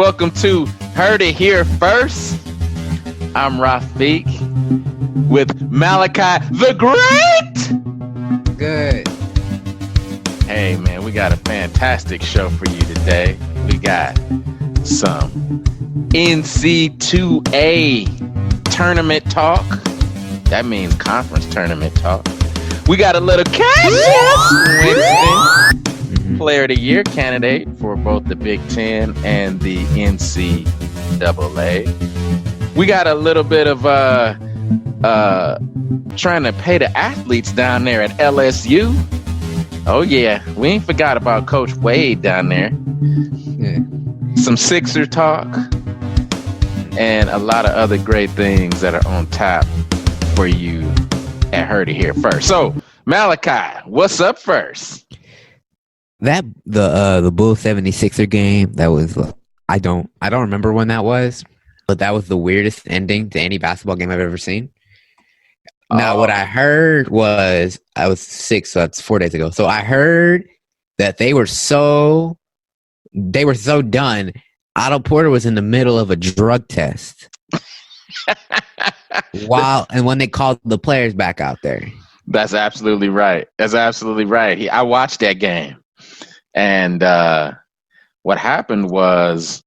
Welcome to Heard It Here First. I'm Rafiq with Malachi the Great. Good. Hey, man, we got a fantastic show for you today. We got some NC2A tournament talk. That means conference tournament talk. We got a little Cassius Winston, Player of the Year candidate for both the Big Ten and the NCAA. We got a little bit of trying to pay the athletes down there at LSU. Oh yeah, we ain't forgot about Coach Wade down there. Yeah. Some Sixer talk and a lot of other great things that are on tap for you at Heard It Here First. So Malachi, what's up first? That the Bull 76er game, that was I don't remember when that was, but that was the weirdest ending to any basketball game I've ever seen. Now, what I heard was, I was sick, so that's 4 days ago. So I heard that they were so done. Otto Porter was in the middle of a drug test. And when they called the players back out there. That's absolutely right. I watched that game. And what happened was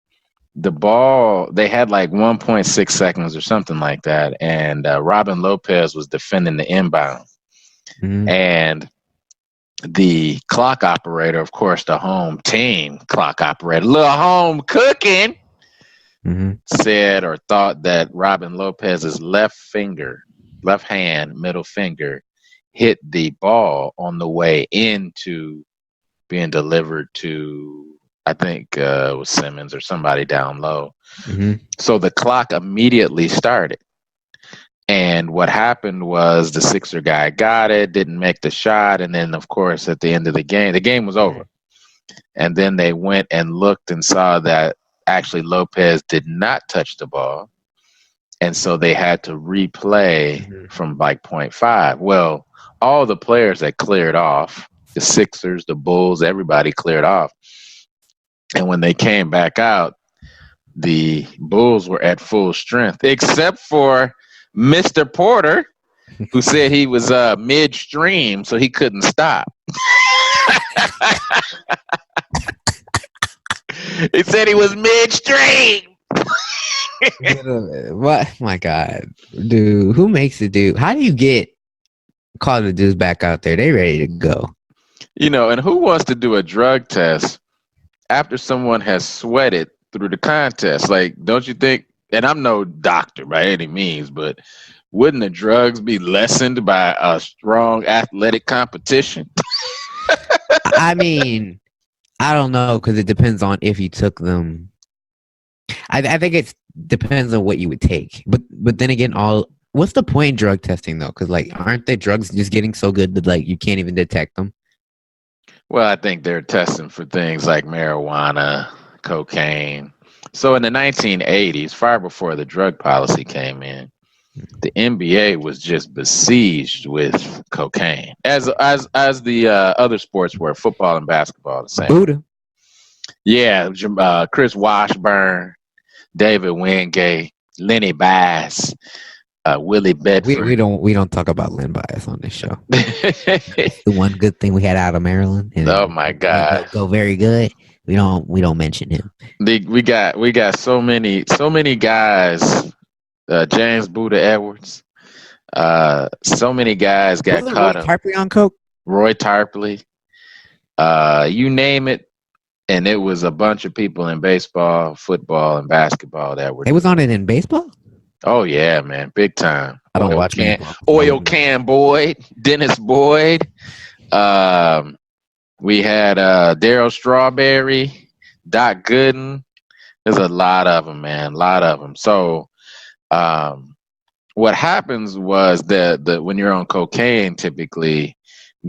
the ball, they had like 1.6 seconds or something like that. And Robin Lopez was defending the inbound. Mm-hmm. And the clock operator, of course, the home team clock operator, little home cooking, said or thought that Robin Lopez's left hand, middle finger, hit the ball on the way into being delivered to, I think it was Simmons or somebody down low. Mm-hmm. So the clock immediately started. And what happened was the Sixer guy got it, didn't make the shot. And then, of course, at the end of the game was over. And then they went and looked and saw that actually Lopez did not touch the ball. And so they had to replay from like 0.5. Well, all the players that cleared off, the Sixers, the Bulls, everybody cleared off. And when they came back out, the Bulls were at full strength, except for Mr. Porter, who said he was midstream, so he couldn't stop. He said he was midstream. What? My God, dude, who makes it do? How do you get call the dudes back out there? They ready to go. You know, and who wants to do a drug test after someone has sweated through the contest? Like, don't you think, and I'm no doctor by any means, but wouldn't the drugs be lessened by a strong athletic competition? I mean, I don't know, because it depends on if you took them. I think it depends on what you would take. But then again, what's the point in drug testing, though? Because, like, aren't they drugs just getting so good that, like, you can't even detect them? Well, I think they're testing for things like marijuana, cocaine. So in the 1980s, far before the drug policy came in, the NBA was just besieged with cocaine, as the other sports were, football and basketball. The same. Buddha. Yeah, Chris Washburn, David Wingate, Lenny Bass, Willie Bedford. We don't talk about Len Bias on this show. The one good thing we had out of Maryland. Oh my God, go very good. We don't mention him. We got so many guys. James Buddha Edwards. So many guys got caught up. Roy Tarpley on coke. Roy Tarpley. You name it, and it was a bunch of people in baseball, football, and basketball that were. They was on it in baseball. Oh yeah, man, big time. I don't watch Oil Can Boyd, Dennis Boyd. We had Darryl Strawberry, Doc Gooden. There's a lot of them, man, a lot of them. So, what happens was that when you're on cocaine, typically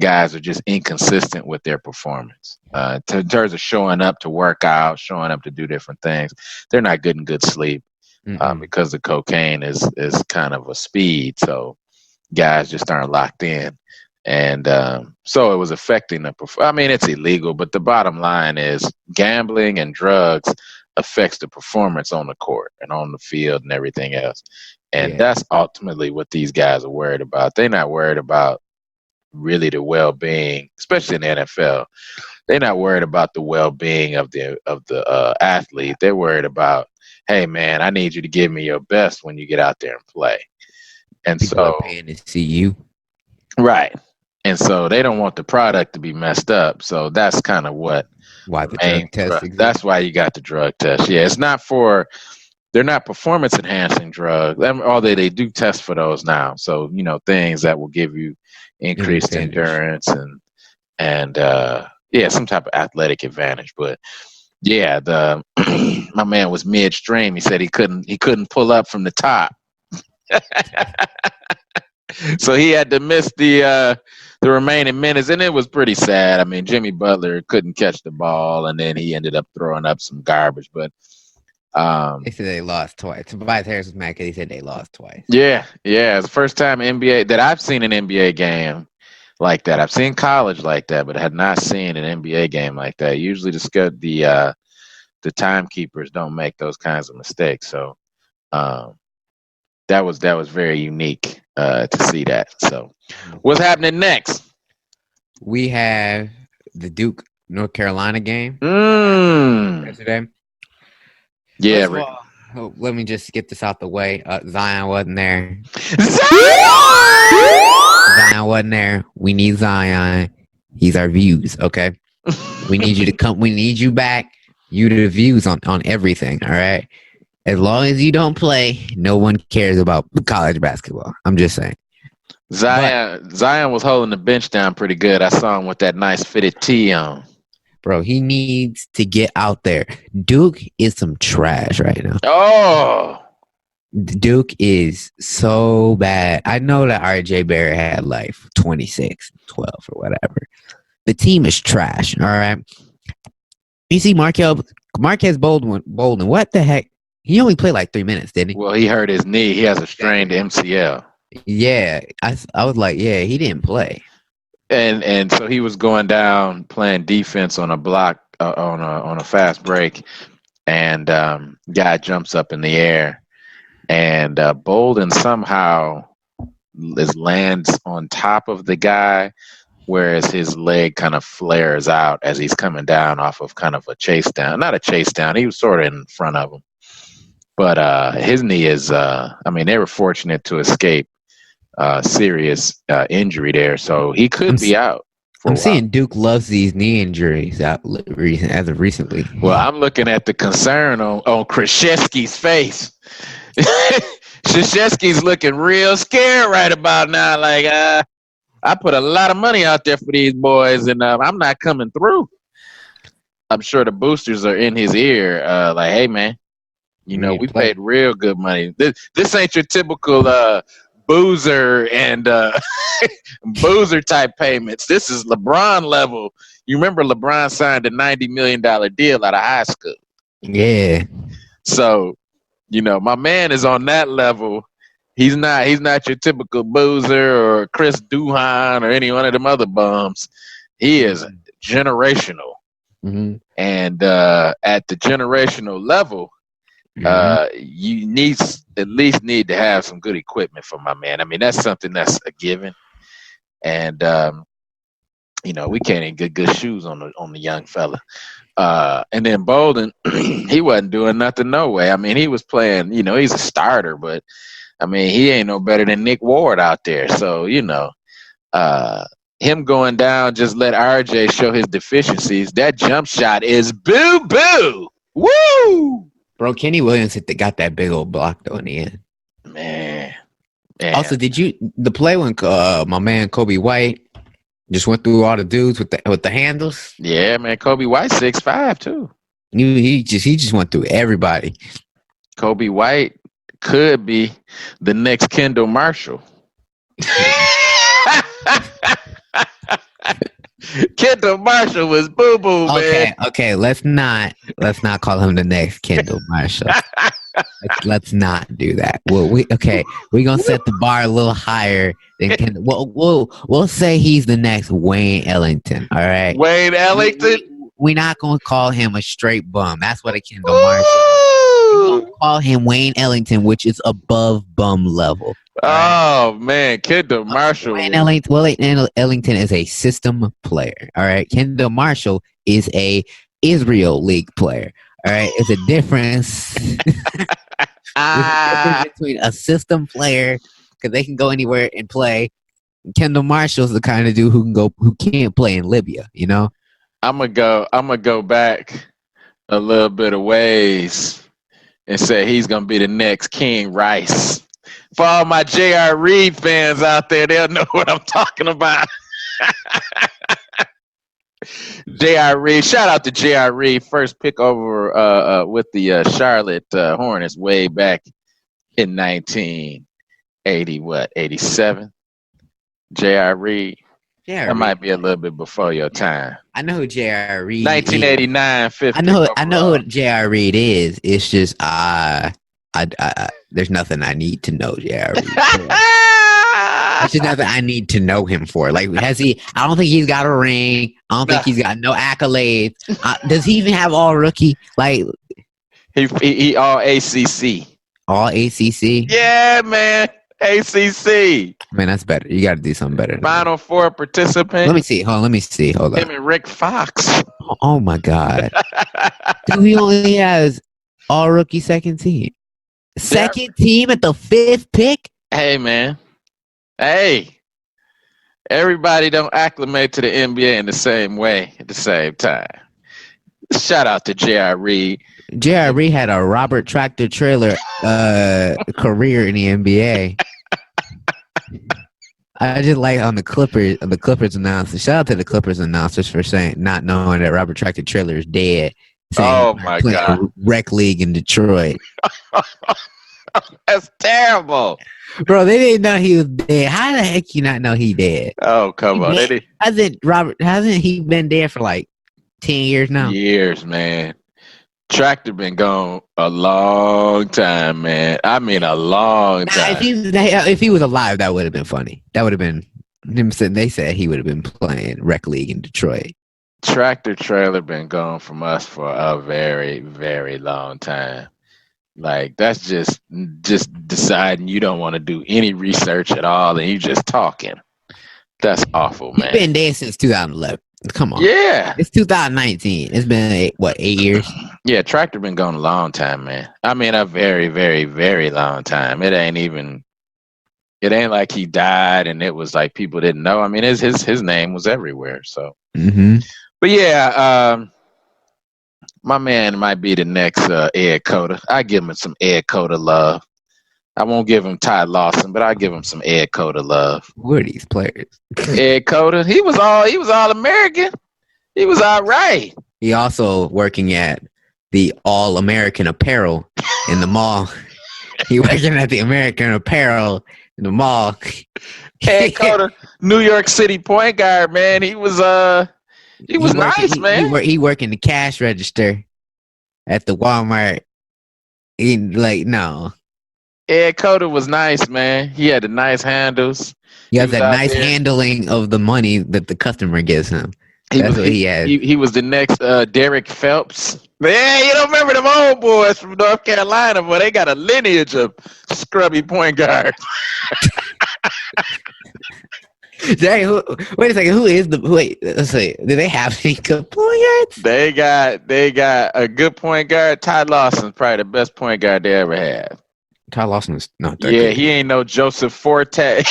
guys are just inconsistent with their performance. In terms of showing up to work out, showing up to do different things, they're not getting good sleep. Because the cocaine is kind of a speed, so guys just aren't locked in. And so it was affecting the I mean, it's illegal, but the bottom line is gambling and drugs affects the performance on the court and on the field and everything else. And that's ultimately what these guys are worried about. They're not worried about really the well-being, especially in the NFL. They're not worried about the well-being of the athlete. They're worried about, hey man, I need you to give me your best when you get out there and play. And people are paying to see you, right? And so they don't want the product to be messed up. So that's kind of why the drug test exists. That's why you got the drug test. Yeah, it's not for. They're not performance enhancing drugs. Although they do test for those now. So things that will give you increased endurance and some type of athletic advantage. But yeah, my man was midstream. He said he couldn't pull up from the top. So he had to miss the remaining minutes, and it was pretty sad. I mean, Jimmy Butler couldn't catch the ball, and then he ended up throwing up some garbage. But they said they lost twice. Tobias Harris was mad because he said they lost twice. Yeah, it's the first time NBA that I've seen an NBA game like that. I've seen college like that, but I had not seen an NBA game like that. Usually, the timekeepers don't make those kinds of mistakes. So that was very unique to see that. So what's happening next? We have the Duke North Carolina game yesterday. Yeah. Let me just get this out the way. Zion wasn't there. Zion wasn't there. We need Zion. He's our views. Okay. We need you to come. We need you back. You the views on everything. All right. As long as you don't play, no one cares about college basketball. I'm just saying. Zion was holding the bench down pretty good. I saw him with that nice fitted tee on. Bro, he needs to get out there. Duke is some trash right now. Oh. Duke is so bad. I know that RJ Barrett had like 26, 12 or whatever. The team is trash, all right? You see Marquez Bolden. What the heck? He only played like 3 minutes, didn't he? Well, he hurt his knee. He has a strained MCL. Yeah. I was like, yeah, he didn't play. And so he was going down playing defense on a block on a fast break, and guy jumps up in the air, and Bolden somehow lands on top of the guy, whereas his leg kind of flares out as he's coming down off of kind of a chase down. Not a chase down. He was sort of in front of him, but his knee is. They were fortunate to escape serious injury there, so he could be out. I'm seeing Duke loves these knee injuries as of recently. Well, I'm looking at the concern on Krzyzewski's face. Krzyzewski's looking real scared right about now. Like, I put a lot of money out there for these boys, and I'm not coming through. I'm sure the boosters are in his ear, like, hey man, we paid real good money. This ain't your typical boozer and boozer type payments. This is LeBron level. You remember LeBron signed a $90 million deal out of high school. Yeah. So, my man is on that level. He's not your typical boozer or Chris Duhon or any one of them other bums. He is generational. Mm-hmm. And at the generational level, you at least need to have some good equipment for my man. I mean, that's something that's a given. And we can't even get good shoes on the young fella. And then Bolden, he wasn't doing nothing, no way. I mean, he was playing, he's a starter, but I mean, he ain't no better than Nick Ward out there. So, him going down, just let RJ show his deficiencies. That jump shot is boo-boo. Woo! Bro, Kenny Williams got that big old block though in the end. Man. Also, the play when my man Kobe White just went through all the dudes with the handles? Yeah, man. Kobe White 6'5" too. He just went through everybody. Kobe White could be the next Kendall Marshall. Kendall Marshall was boo-boo, man. Okay, let's not call him the next Kendall Marshall. Let's not do that. Well, we're gonna set the bar a little higher than Kendall. We'll say he's the next Wayne Ellington. All right, Wayne Ellington. we're not gonna call him a straight bum. That's what a Kendall Marshall is. We're gonna call him Wayne Ellington, which is above bum level. Oh man, Kendall Marshall. Wayne Ellington is a system player. All right. Kendall Marshall is a Israel League player. All right. It's a difference. There's a difference between a system player because they can go anywhere and play. Kendall Marshall's the kind of dude who can't play in Libya. You know. I'm gonna go back a little bit of ways and say he's gonna be the next King Rice. For all my J.R. Reed fans out there, they'll know what I'm talking about. J.R. Reed, shout out to J.R. Reed, first pick over with the Charlotte Hornets way back in 87. J.R. Reed. That might be a little bit before your time. I know who J.R. Reed 1989, is. I know who J.R. Reed is. It's just there's nothing I need to know J.R. Reed for. There's just nothing I need to know him for. Like, has he? I don't think he's got a ring. I don't think he's got no accolades. Does he even have all rookie? Like, he all ACC. All ACC? Yeah, man. ACC. Man, that's better. You got to do something better. Final Four participant. Let me see. Hold on. Him and Rick Fox. Oh my God. Dude, he only has all rookie second team. Second team at the 5th pick? Hey, man. Hey. Everybody don't acclimate to the NBA in the same way at the same time. Shout out to J.R. Reed. J.R. Reed had a Robert Tractor Trailer career in the NBA. I just like on the Clippers announcers. Shout out to the Clippers announcers for saying not knowing that Robert Tractor Trailer is dead. Oh my God! Rec league in Detroit. That's terrible, bro. They didn't know he was dead. How the heck you not know he dead? Oh come on! Hasn't he been dead for like 10 years now? Years, man. Tractor been gone a long time, man. I mean, a long time. If he was alive, that would have been funny. That would have been him saying they said he would have been playing rec league in Detroit. Tractor Trailer been gone from us for a very, very long time. Like, that's just deciding you don't want to do any research at all and you just talking. That's awful, man. He's been dead since 2011. Come on. Yeah. It's 2019. It's been, 8 years? Yeah, Tractor been gone a long time, man. I mean, a very, very, very long time. It ain't like he died and it was like people didn't know. I mean, his name was everywhere, so. Mm-hmm. But yeah, my man might be the next Ed Cota. I give him some Ed Cota love. I won't give him Ty Lawson, but I give him some Ed Cota love. Who are these players? Ed Cota, he was all American. He was all right. He also working at the All American Apparel in the mall. He working at the American Apparel in the mall. Ed Cota, New York City point guard, man. He was nice, man. He working the cash register at the Walmart. No. Ed Cota was nice, man. He had the nice handles. He has that nice handling of the money that the customer gives him. That's what he had. He was the next Derek Phelps. Yeah, you don't remember them old boys from North Carolina, but they got a lineage of scrubby point guards. Jay, wait a second. Let's see. Do they have any good point guards? They got a good point guard. Ty Lawson's probably the best point guard they ever had. Ty Lawson is not that good. good. He ain't no Joseph Forte.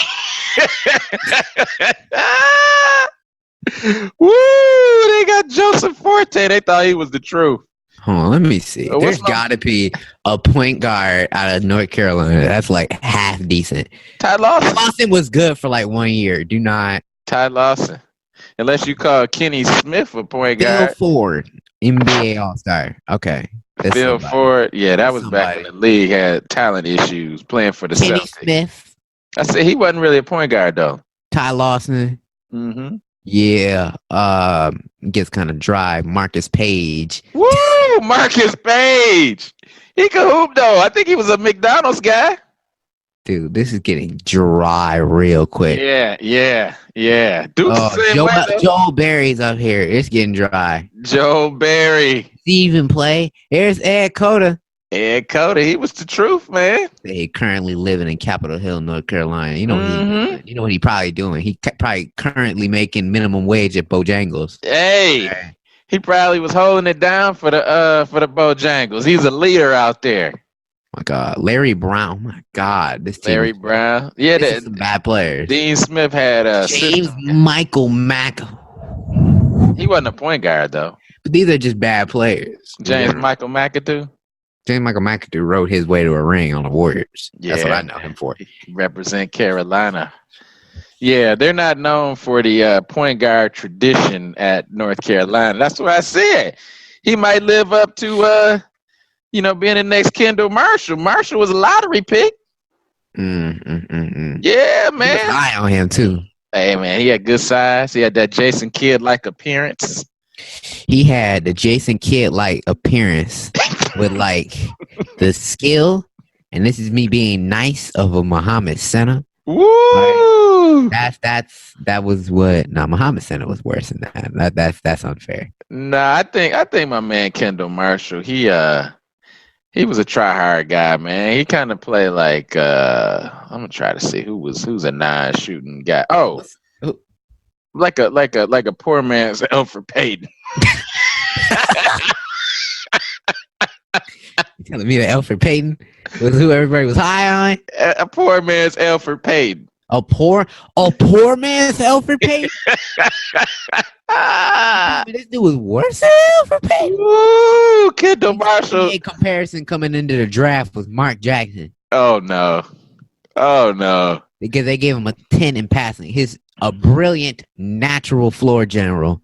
Woo! They got Joseph Forte. They thought he was the truth. Hold on, let me see. There's got to be a point guard out of North Carolina that's like half decent. Ty Lawson. Ty Lawson was good for like 1 year. Do not. Ty Lawson. Unless you call Kenny Smith a point guard. Phil Ford, NBA All-Star. Okay. Phil Ford. Yeah, that was back when the league had talent issues playing for the Kenny Celtics. Smith. I said he wasn't really a point guard, though. Ty Lawson. Mm-hmm. Yeah, gets kind of dry. Marcus Page. Woo! Marcus Page. He could hoop, though. I think he was a McDonald's guy. Dude, this is getting dry real quick. Yeah. Duke's Oh, the same way, though. Joel Berry's up here. It's getting dry. Joe Barry. Does he even play? There's Ed Cota. Ed Cota, he was the truth, man. They currently living in Capitol Hill, North Carolina. You know what he doing? You know what he probably doing? He probably currently making minimum wage at Bojangles. Hey, he probably was holding it down for the Bojangles. He's a leader out there. My God, Larry Brown. My God, this team. Larry Brown. Yeah, this is some bad players. Dean Smith had James Michael Mack. He wasn't a point guard though. But these are just bad players. James Michael McAdoo. James Michael McAdoo rode his way to a ring on the Warriors. Yeah, that's what I know him for. Represent Carolina. Yeah, they're not known for the point guard tradition at North Carolina. That's what I said. He might live up to being the next Kendall Marshall. Marshall was a lottery pick. Yeah, man. Keep an eye on him too. Hey, man, he had good size. He had that Jason Kidd-like appearance. He had the Jason Kidd-like appearance with like the skill, and this is me being nice, of a Muhammad Center. Woo! That was what. No, Muhammad Center was worse than that. That's unfair. Nah, I think my man Kendall Marshall, he was a try-hard guy, man. He kind of played like I'm gonna try to see who's a non-shooting guy. Oh, like a poor man's Elfrid Payton. You telling me that Elfrid Payton was who everybody was high on? A poor man's Elfrid Payton. A poor man's Elfrid Payton. This dude was worse than Elfrid Payton. Ooh, Kendall Marshall. A comparison coming into the draft was Mark Jackson. Oh no. Because they gave him a 10 in passing. He's a brilliant natural floor general.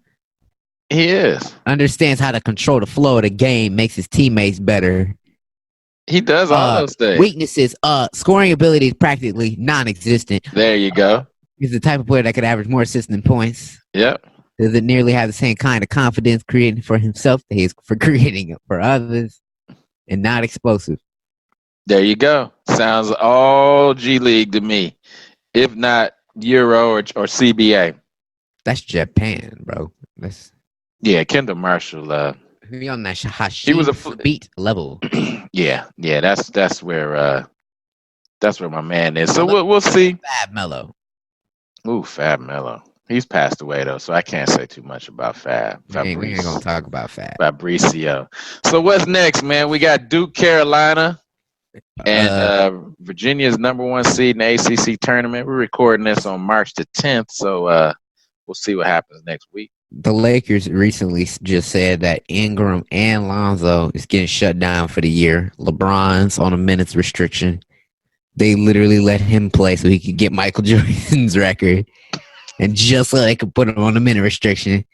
He is. Understands how to control the flow of the game, makes his teammates better. He does all those things. Weaknesses, scoring ability is practically non-existent. There you go. He's the type of player that could average more assists than points. Yep. Doesn't nearly have the same kind of confidence creating for himself that he's for creating for others, and not explosive. There you go. Sounds all G League to me, if not Euro or CBA. That's Japan, bro. Yeah, Kendall Marshall. He on that Hashim beat level. Yeah. That's where my man is. So we'll see. Fab Melo. Ooh, Fab Melo. He's passed away though, so I can't say too much about Fab. We ain't gonna talk about Fab. Fabricio. So what's next, man? We got Duke, Carolina, and Virginia's #1 seed in the ACC tournament. We're recording this on March the 10th, so we'll see what happens next week. The Lakers recently just said that Ingram and Lonzo is getting shut down for the year. LeBron's on a minutes restriction. They literally let him play so he could get Michael Jordan's record. And just so they could put him on a minute restriction,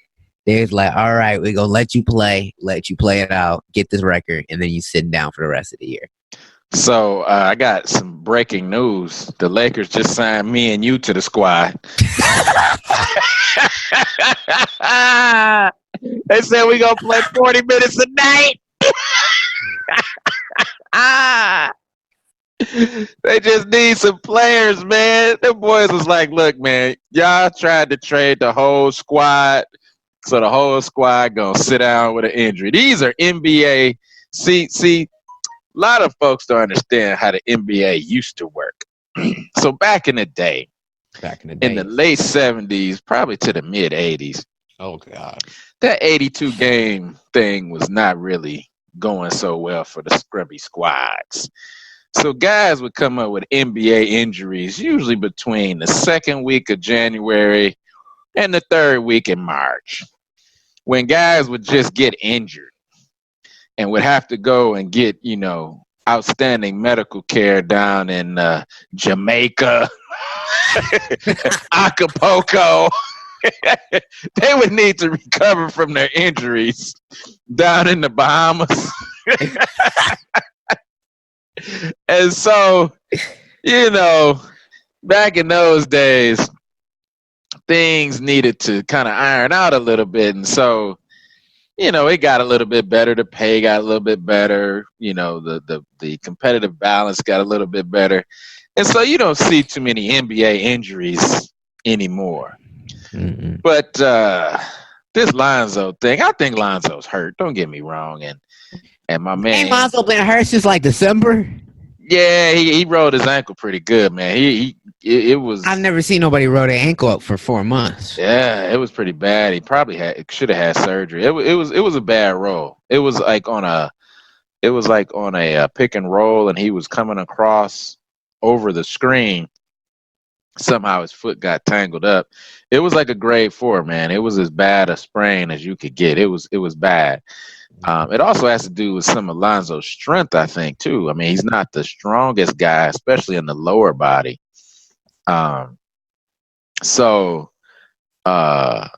they was like, all right, we're going to let you play it out, get this record, and then you sit down for the rest of the year. So I got some breaking news. The Lakers just signed me and you to the squad. They said we're going to play 40 minutes a night. They just need some players, man. The boys was like, look, man, y'all tried to trade the whole squad, so the whole squad gonna sit down with an injury. These are NBA. See, a lot of folks don't understand how the NBA used to work. So back in the day, in the late 70s, probably to the mid 80s. Oh God, that 82 game thing was not really going so well for the scrubby squads. So guys would come up with NBA injuries, usually between the second week of January and the third week in March, when guys would just get injured and would have to go and get, outstanding medical care down in Jamaica, Acapulco. They would need to recover from their injuries down in the Bahamas. And so, back in those days, things needed to kind of iron out a little bit. And so, it got a little bit better. The pay got a little bit better. The competitive balance got a little bit better. And so you don't see too many NBA injuries anymore. Mm-mm. But this Lonzo thing, I think Lonzo's hurt. Don't get me wrong. And my man, Ain't Lonzo been hurt since like December? yeah, he rolled his ankle pretty good, man. It was. I've never seen nobody roll their ankle up for 4 months. Yeah, it was pretty bad. He probably should have had surgery. It was a bad roll. It was like on a pick and roll, and he was coming across over the screen. Somehow his foot got tangled up. It was like a grade 4, man. It was as bad a sprain as you could get. It was bad. It also has to do with some of Lonzo's strength, I think, too. I mean, he's not the strongest guy, especially in the lower body. So I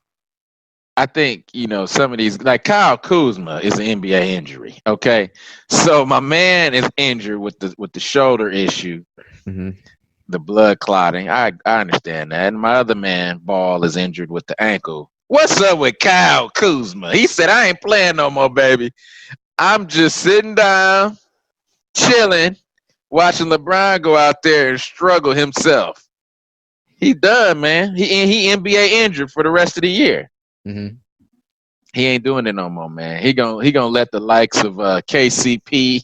think, some of these, like Kyle Kuzma is an NBA injury. Okay. So my man is injured with the shoulder issue, Mm-hmm. the blood clotting. I understand that. And my other man, Ball, is injured with the ankle. What's up with Kyle Kuzma? He said, I ain't playing no more, baby. I'm just sitting down, chilling, watching LeBron go out there and struggle himself. He done, man. He NBA injured for the rest of the year. Mm-hmm. He ain't doing it no more, man. He gonna let the likes of KCP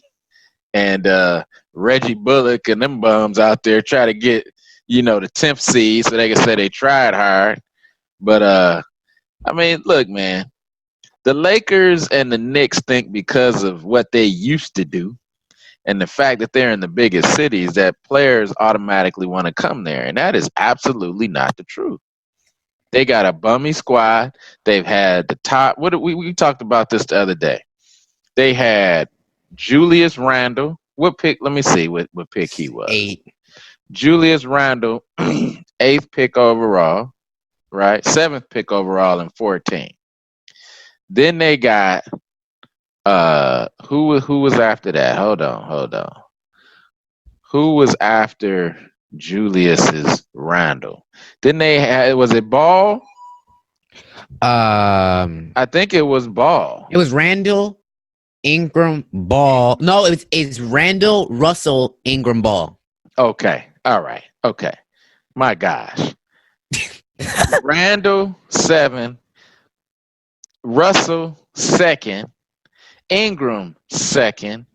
and Reggie Bullock and them bums out there try to get the 10th seed so they can say they tried hard. But I mean, look, man, the Lakers and the Knicks think because of what they used to do and the fact that they're in the biggest cities that players automatically want to come there, and that is absolutely not the truth. They got a bummy squad. They've had the top. What we talked about this the other day. They had Julius Randle. What pick? Let me see what pick he was. 8. Julius Randle, 8th pick overall, right? 7th pick overall in 14. Then they got who was after that? Hold on. Who was after Julius's Randle? Then they had, was it Ball? I think it was Ball. It was Randall, Ingram, Ball. No, it's Randall, Russell, Ingram, Ball. Okay. All right. Okay. My gosh. Randall 7, Russell 2nd, Ingram 2nd,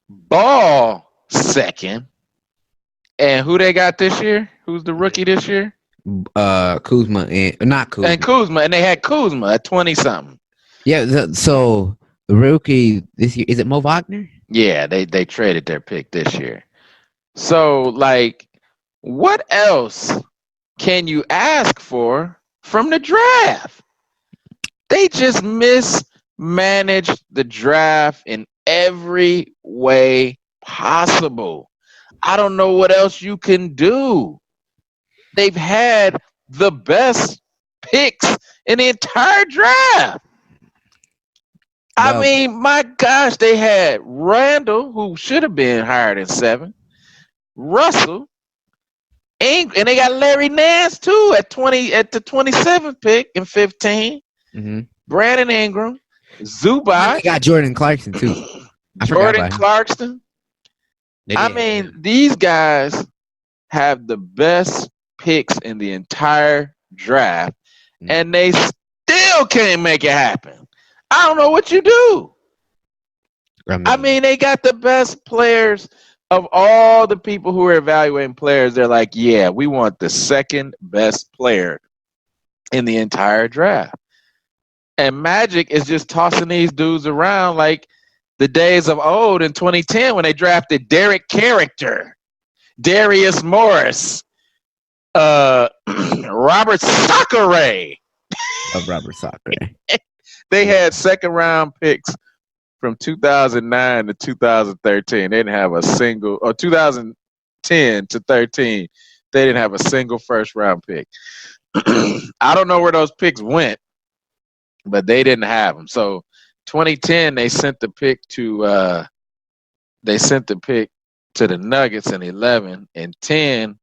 Ball 2nd, and who they got this year? Who's the rookie this year? Kuzma and not Kuzma. And Kuzma, and they had Kuzma at 20 something. Yeah, so the rookie this year, is it Mo Wagner? Yeah, they traded their pick this year. So, like, what else can you ask for from the draft? They just mismanaged the draft in every way possible. I don't know what else you can do. They've had the best picks in the entire draft. I mean, my gosh, they had Randall, who should have been higher than 7, Russell, and they got Larry Nance too at the 27th pick in 15. Mm-hmm. Brandon Ingram, Zubac. They got Jordan Clarkson too. Jordan Clarkson. I mean, these guys have the best picks in the entire draft, and they still can't make it happen. I don't know what you do. I mean, they got the best players of all the people who are evaluating players. They're like, yeah, we want the second best player in the entire draft. And Magic is just tossing these dudes around like the days of old in 2010 when they drafted Derek Character, Darius Morris, Robert Sacre. Of Robert Sacre. They had second round picks from 2009 to 2013. They didn't have a single, or 2010 to 13. They didn't have a single first round pick. I don't know where those picks went, but they didn't have them. So 2010, they sent the pick to the Nuggets in 11, and 10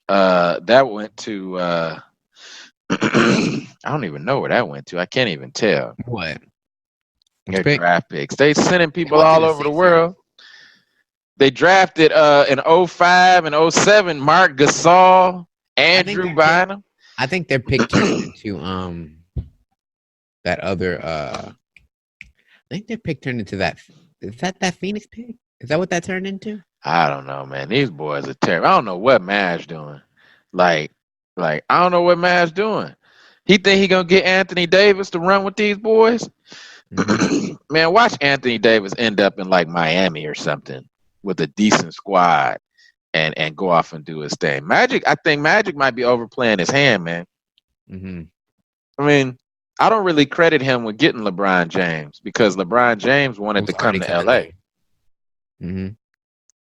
that went to I don't even know where that went to. I can't even tell. What? Their draft picks. They sending people all over the world. They drafted in 05 and 07 Mark Gasol, Andrew Bynum. I think their pick turned into that other I think their pick turned into that. Is that Phoenix pick? Is that what that turned into? I don't know, man. These boys are terrible. I don't know what Madge doing. Like I don't know what Madge doing. He think he gonna get Anthony Davis to run with these boys? Mm-hmm. Man, watch Anthony Davis end up in like Miami or something with a decent squad and go off and do his thing. I think Magic might be overplaying his hand, man. Mm-hmm. I mean, I don't really credit him with getting LeBron James because LeBron James wanted to come to LA. Mm-hmm.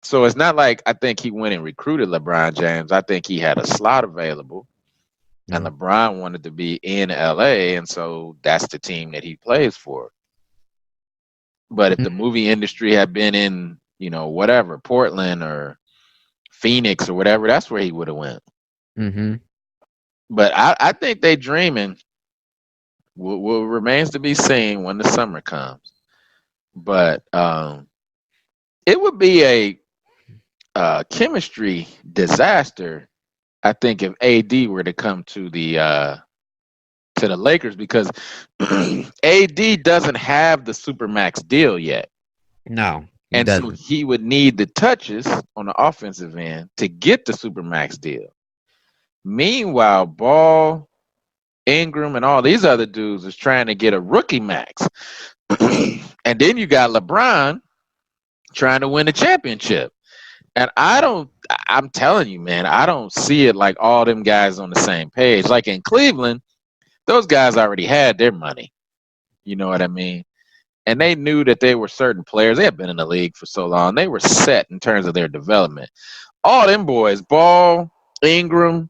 So it's not like I think he went and recruited LeBron James. I think he had a slot available, and LeBron wanted to be in LA, and so that's the team that he plays for. But if the movie industry had been in, whatever, Portland or Phoenix or whatever, that's where he would have went. Mm-hmm. But I think they dreaming. What remains to be seen when the summer comes. But it would be a chemistry disaster, I think, if AD were to come to the Lakers because AD doesn't have the Supermax deal yet. No. And so he would need the touches on the offensive end to get the Supermax deal. Meanwhile, Ball, Ingram, and all these other dudes is trying to get a rookie max. And then you got LeBron trying to win a championship. And I'm telling you, man, I don't see it like all them guys on the same page. Like in Cleveland, those guys already had their money. You know what I mean? And they knew that they were certain players. They had been in the league for so long. They were set in terms of their development. All them boys, Ball, Ingram,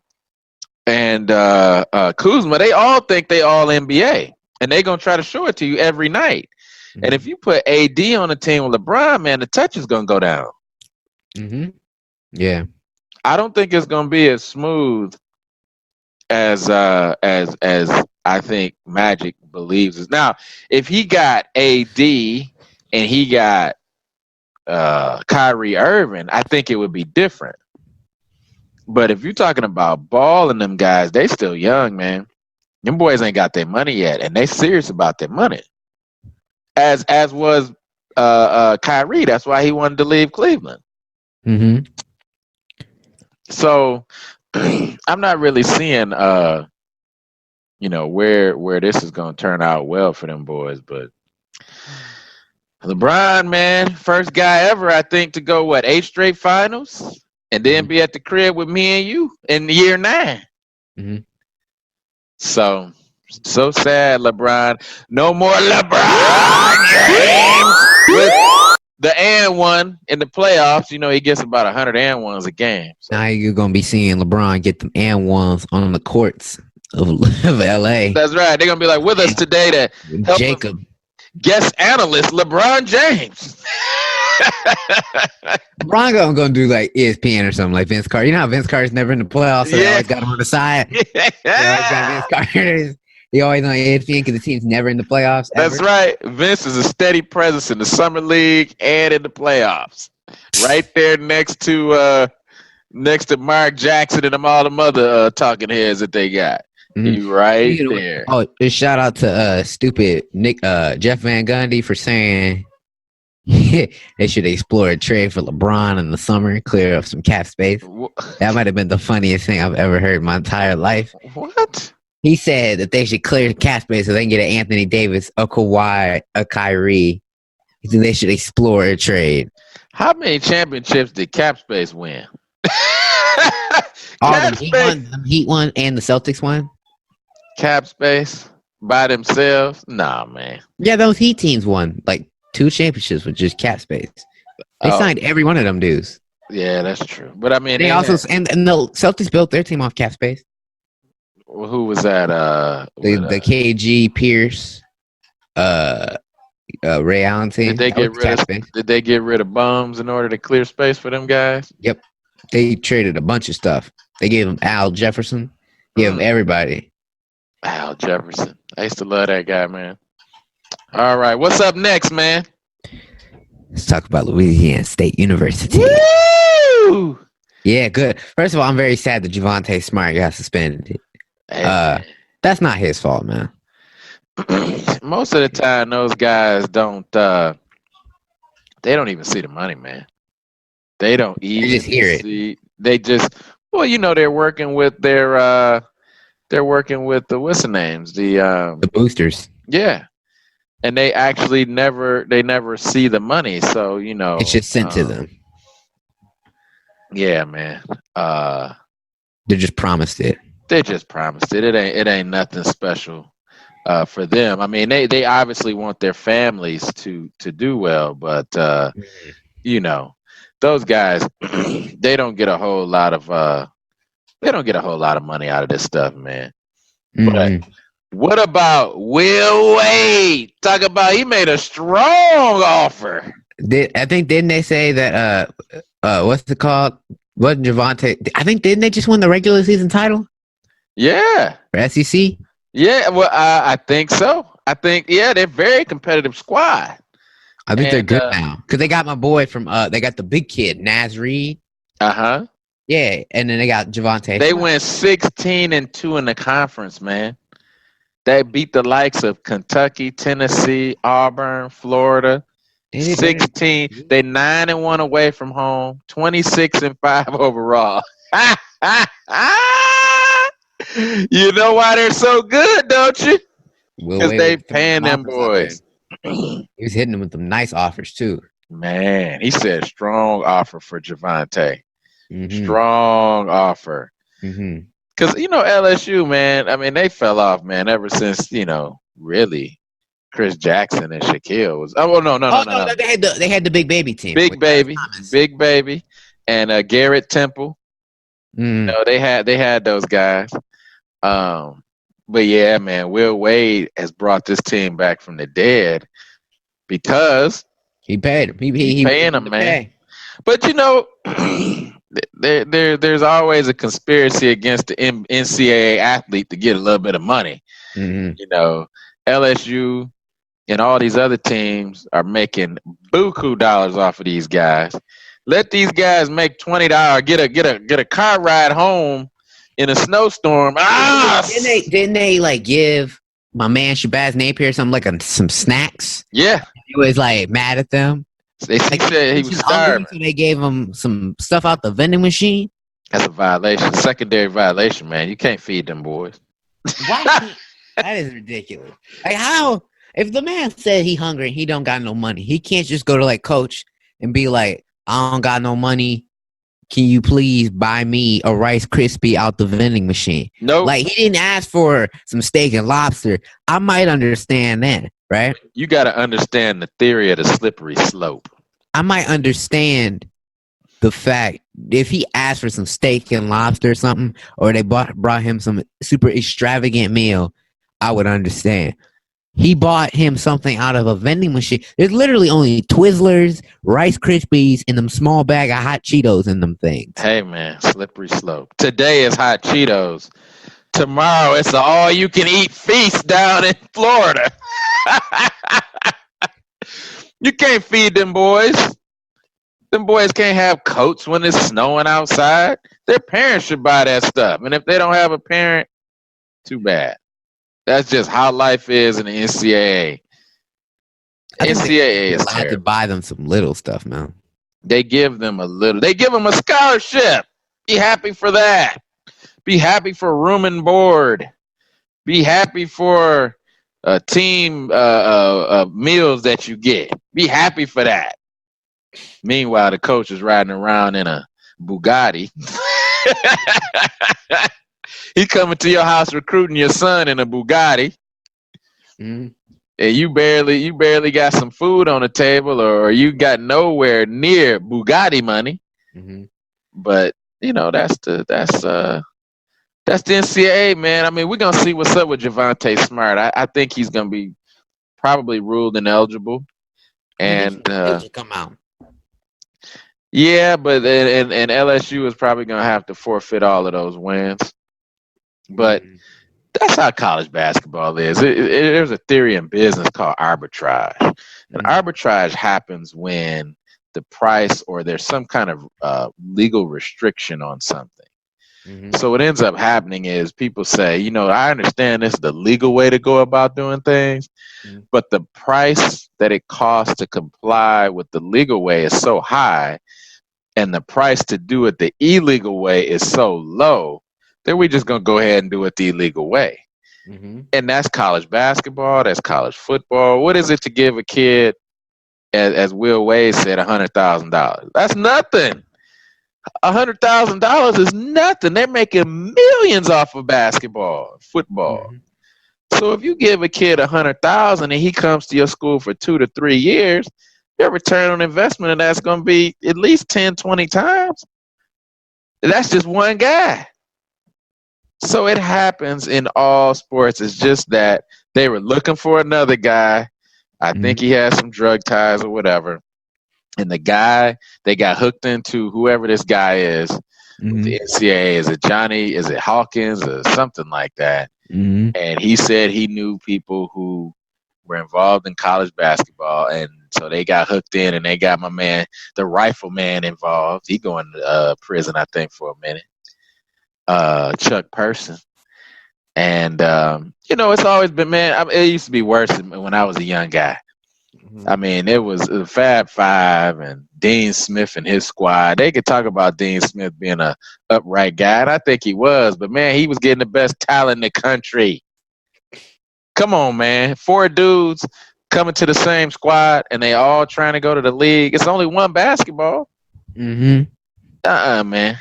and Kuzma, they all think they all NBA. And they're going to try to show it to you every night. Mm-hmm. And if you put AD on a team with LeBron, man, the touch is going to go down. Mm-hmm. Yeah. I don't think it's going to be as smooth as I think Magic believes is. Now, if he got AD and he got Kyrie Irving, I think it would be different. But if you're talking about Ball and them guys, they still young, man. Them boys ain't got their money yet, and they serious about their money. As was Kyrie. That's why he wanted to leave Cleveland. Mm-hmm. So I'm not really seeing where this is going to turn out well for them boys. But LeBron, man, first guy ever, I think, to go, 8 straight finals? And then be at the crib with me and you in year 9. Mm-hmm. So sad, LeBron. No more LeBron James with the and one in the playoffs. He gets about 100 and ones a game. So. Now you're going to be seeing LeBron get them and ones on the courts of LA. That's right. They're going to be like with us today to help Jacob. Guest analyst LeBron James. LeBron gonna do like ESPN or something like Vince Carter. You know how Vince Carter's never in the playoffs, so they always got him on the side. They always got Vince Carter. He always on ESPN because the team's never in the playoffs. That's right. Vince is a steady presence in the summer league and in the playoffs. Right there next to Mark Jackson and all them other talking heads that they got. Mm-hmm. Right there. Oh, shout out to stupid Jeff Van Gundy for saying they should explore a trade for LeBron in the summer, clear up some cap space. That might have been the funniest thing I've ever heard in my entire life. What? He said that they should clear the cap space so they can get an Anthony Davis, a Kawhi, a Kyrie. They should explore a trade. How many championships did cap space win? The Heat won and the Celtics won. Cap space by themselves? Nah, man. Yeah, those Heat teams won like 2 championships with just cap space. They signed every one of them dudes. Yeah, that's true. But I mean, they also and the Celtics built their team off cap space. Well, who was that? The KG Pierce, Ray Allen team. Did they get rid of bums in order to clear space for them guys? Yep. They traded a bunch of stuff. They gave him Al Jefferson. Gave him everybody. Al Jefferson. I used to love that guy, man. All right. What's up next, man? Let's talk about Louisiana State University. Woo! Yeah, good. First of all, I'm very sad that Javonte Smart got suspended. Hey, That's not his fault, man. most of the time, those guys don't. They don't even see the money, man. They don't You just even hear it. see. They just. Well, they're working with their. They're working with the what's the names? The boosters. Yeah, and they actually never see the money. So It's just sent to them. Yeah, man. They just promised it. They just promised it. It ain't nothing special for them. I mean, they obviously want their families to do well, but those guys they don't get a whole lot of money out of this stuff, man. But what about Will Wade? Talk about he made a strong offer. Didn't they say that what's it called? Wasn't Javonte? I think didn't they just win the regular season title? Yeah. For SEC? Yeah, well, I think so. I think they're very competitive squad. I think they're good now because they got my boy from they got the big kid Naz Reid. Yeah, and then they got Javonte. They went 16-2 in the conference, man. They beat the likes of Kentucky, Tennessee, Auburn, Florida. 16. They 9-1 away from home. 26-5 overall. You know why they're so good, don't you? Because they paying them boys. He was hitting them with some nice offers too. Man, he said strong offer for Javonte. Strong offer. Because LSU, man. I mean, they fell off, man. Ever since really, Chris Jackson and Shaquille was. Oh no. They had the big baby team. Big baby, and Garrett Temple. They had those guys. But yeah, man, Will Wade has brought this team back from the dead because he paid him. He paying them, man. But there's always a conspiracy against the NCAA athlete to get a little bit of money. LSU and all these other teams are making buku dollars off of these guys. Let these guys make $20, get a car ride home in a snowstorm. Didn't they like give my man Shabazz Napier some snacks? Yeah. He was like mad at them. They said he was starving. So they gave him some stuff out the vending machine. That's a violation, secondary violation, man. You can't feed them boys. Why? That is ridiculous. Like how? If the man said he hungry and he don't got no money, he can't just go to like coach and be like, I don't got no money. Can you please buy me a Rice Krispie out the vending machine? No. Like he didn't ask for some steak and lobster. I might understand that, right? You got to understand the theory of the slippery slope. I might understand the fact if he asked for some steak and lobster or something, or they brought him some super extravagant meal, I would understand. He bought him something out of a vending machine. There's literally only Twizzlers, Rice Krispies, and them small bag of hot Cheetos in them things. Hey, man, slippery slope. Today is hot Cheetos. Tomorrow it's an all-you-can-eat feast down in Florida. You can't feed them boys. Them boys can't have coats when it's snowing outside. Their parents should buy that stuff. And if they don't have a parent, too bad. That's just how life is in the NCAA. NCAA is terrible. I have to buy them some little stuff, man. They give them a little. They give them a scholarship. Be happy for that. Be happy for room and board. Be happy for team meals that you get. Be happy for that. Meanwhile, the coach is riding around in a Bugatti. He coming to your house recruiting your son in a Bugatti. And you barely got some food on the table, or you got nowhere near Bugatti money. But that's the NCAA, man. I mean, we're gonna see what's up with Javonte Smart. I think he's gonna be probably ruled ineligible, and come out. Yeah, but and LSU is probably gonna have to forfeit all of those wins. But That's how college basketball is. There's a theory in business called arbitrage. And arbitrage happens when the price or there's some kind of legal restriction on something. Mm-hmm. So what ends up happening is people say, I understand this is the legal way to go about doing things, but the price that it costs to comply with the legal way is so high, and the price to do it the illegal way is so low that we're just going to go ahead and do it the illegal way. Mm-hmm. And that's college basketball, that's college football. What is it to give a kid, as Will Wade said, $100,000? That's nothing. $100,000 is nothing. They're making millions off of basketball, football. Mm-hmm. So if you give a kid $100,000 and he comes to your school for 2 to 3 years, your return on investment of that's going to be at least 10, 20 times. That's just one guy. So it happens in all sports. It's just that they were looking for another guy. I think he has some drug ties or whatever. And the guy they got hooked into, whoever this guy is, with the NCAA, is it Hawkins or something like that? Mm-hmm. And he said he knew people who were involved in college basketball, and so they got hooked in, and they got my man, the rifleman, involved. He going to prison, I think, for a minute. Chuck Person. And it's always been, man. It used to be worse when I was a young guy. I mean, it was the Fab Five and Dean Smith and his squad. They could talk about Dean Smith being a upright guy, and I think he was. But man, he was getting the best talent in the country. Come on, man. 4 dudes coming to the same squad, and they all trying to go to the league. It's only one basketball. Mm-hmm. Man.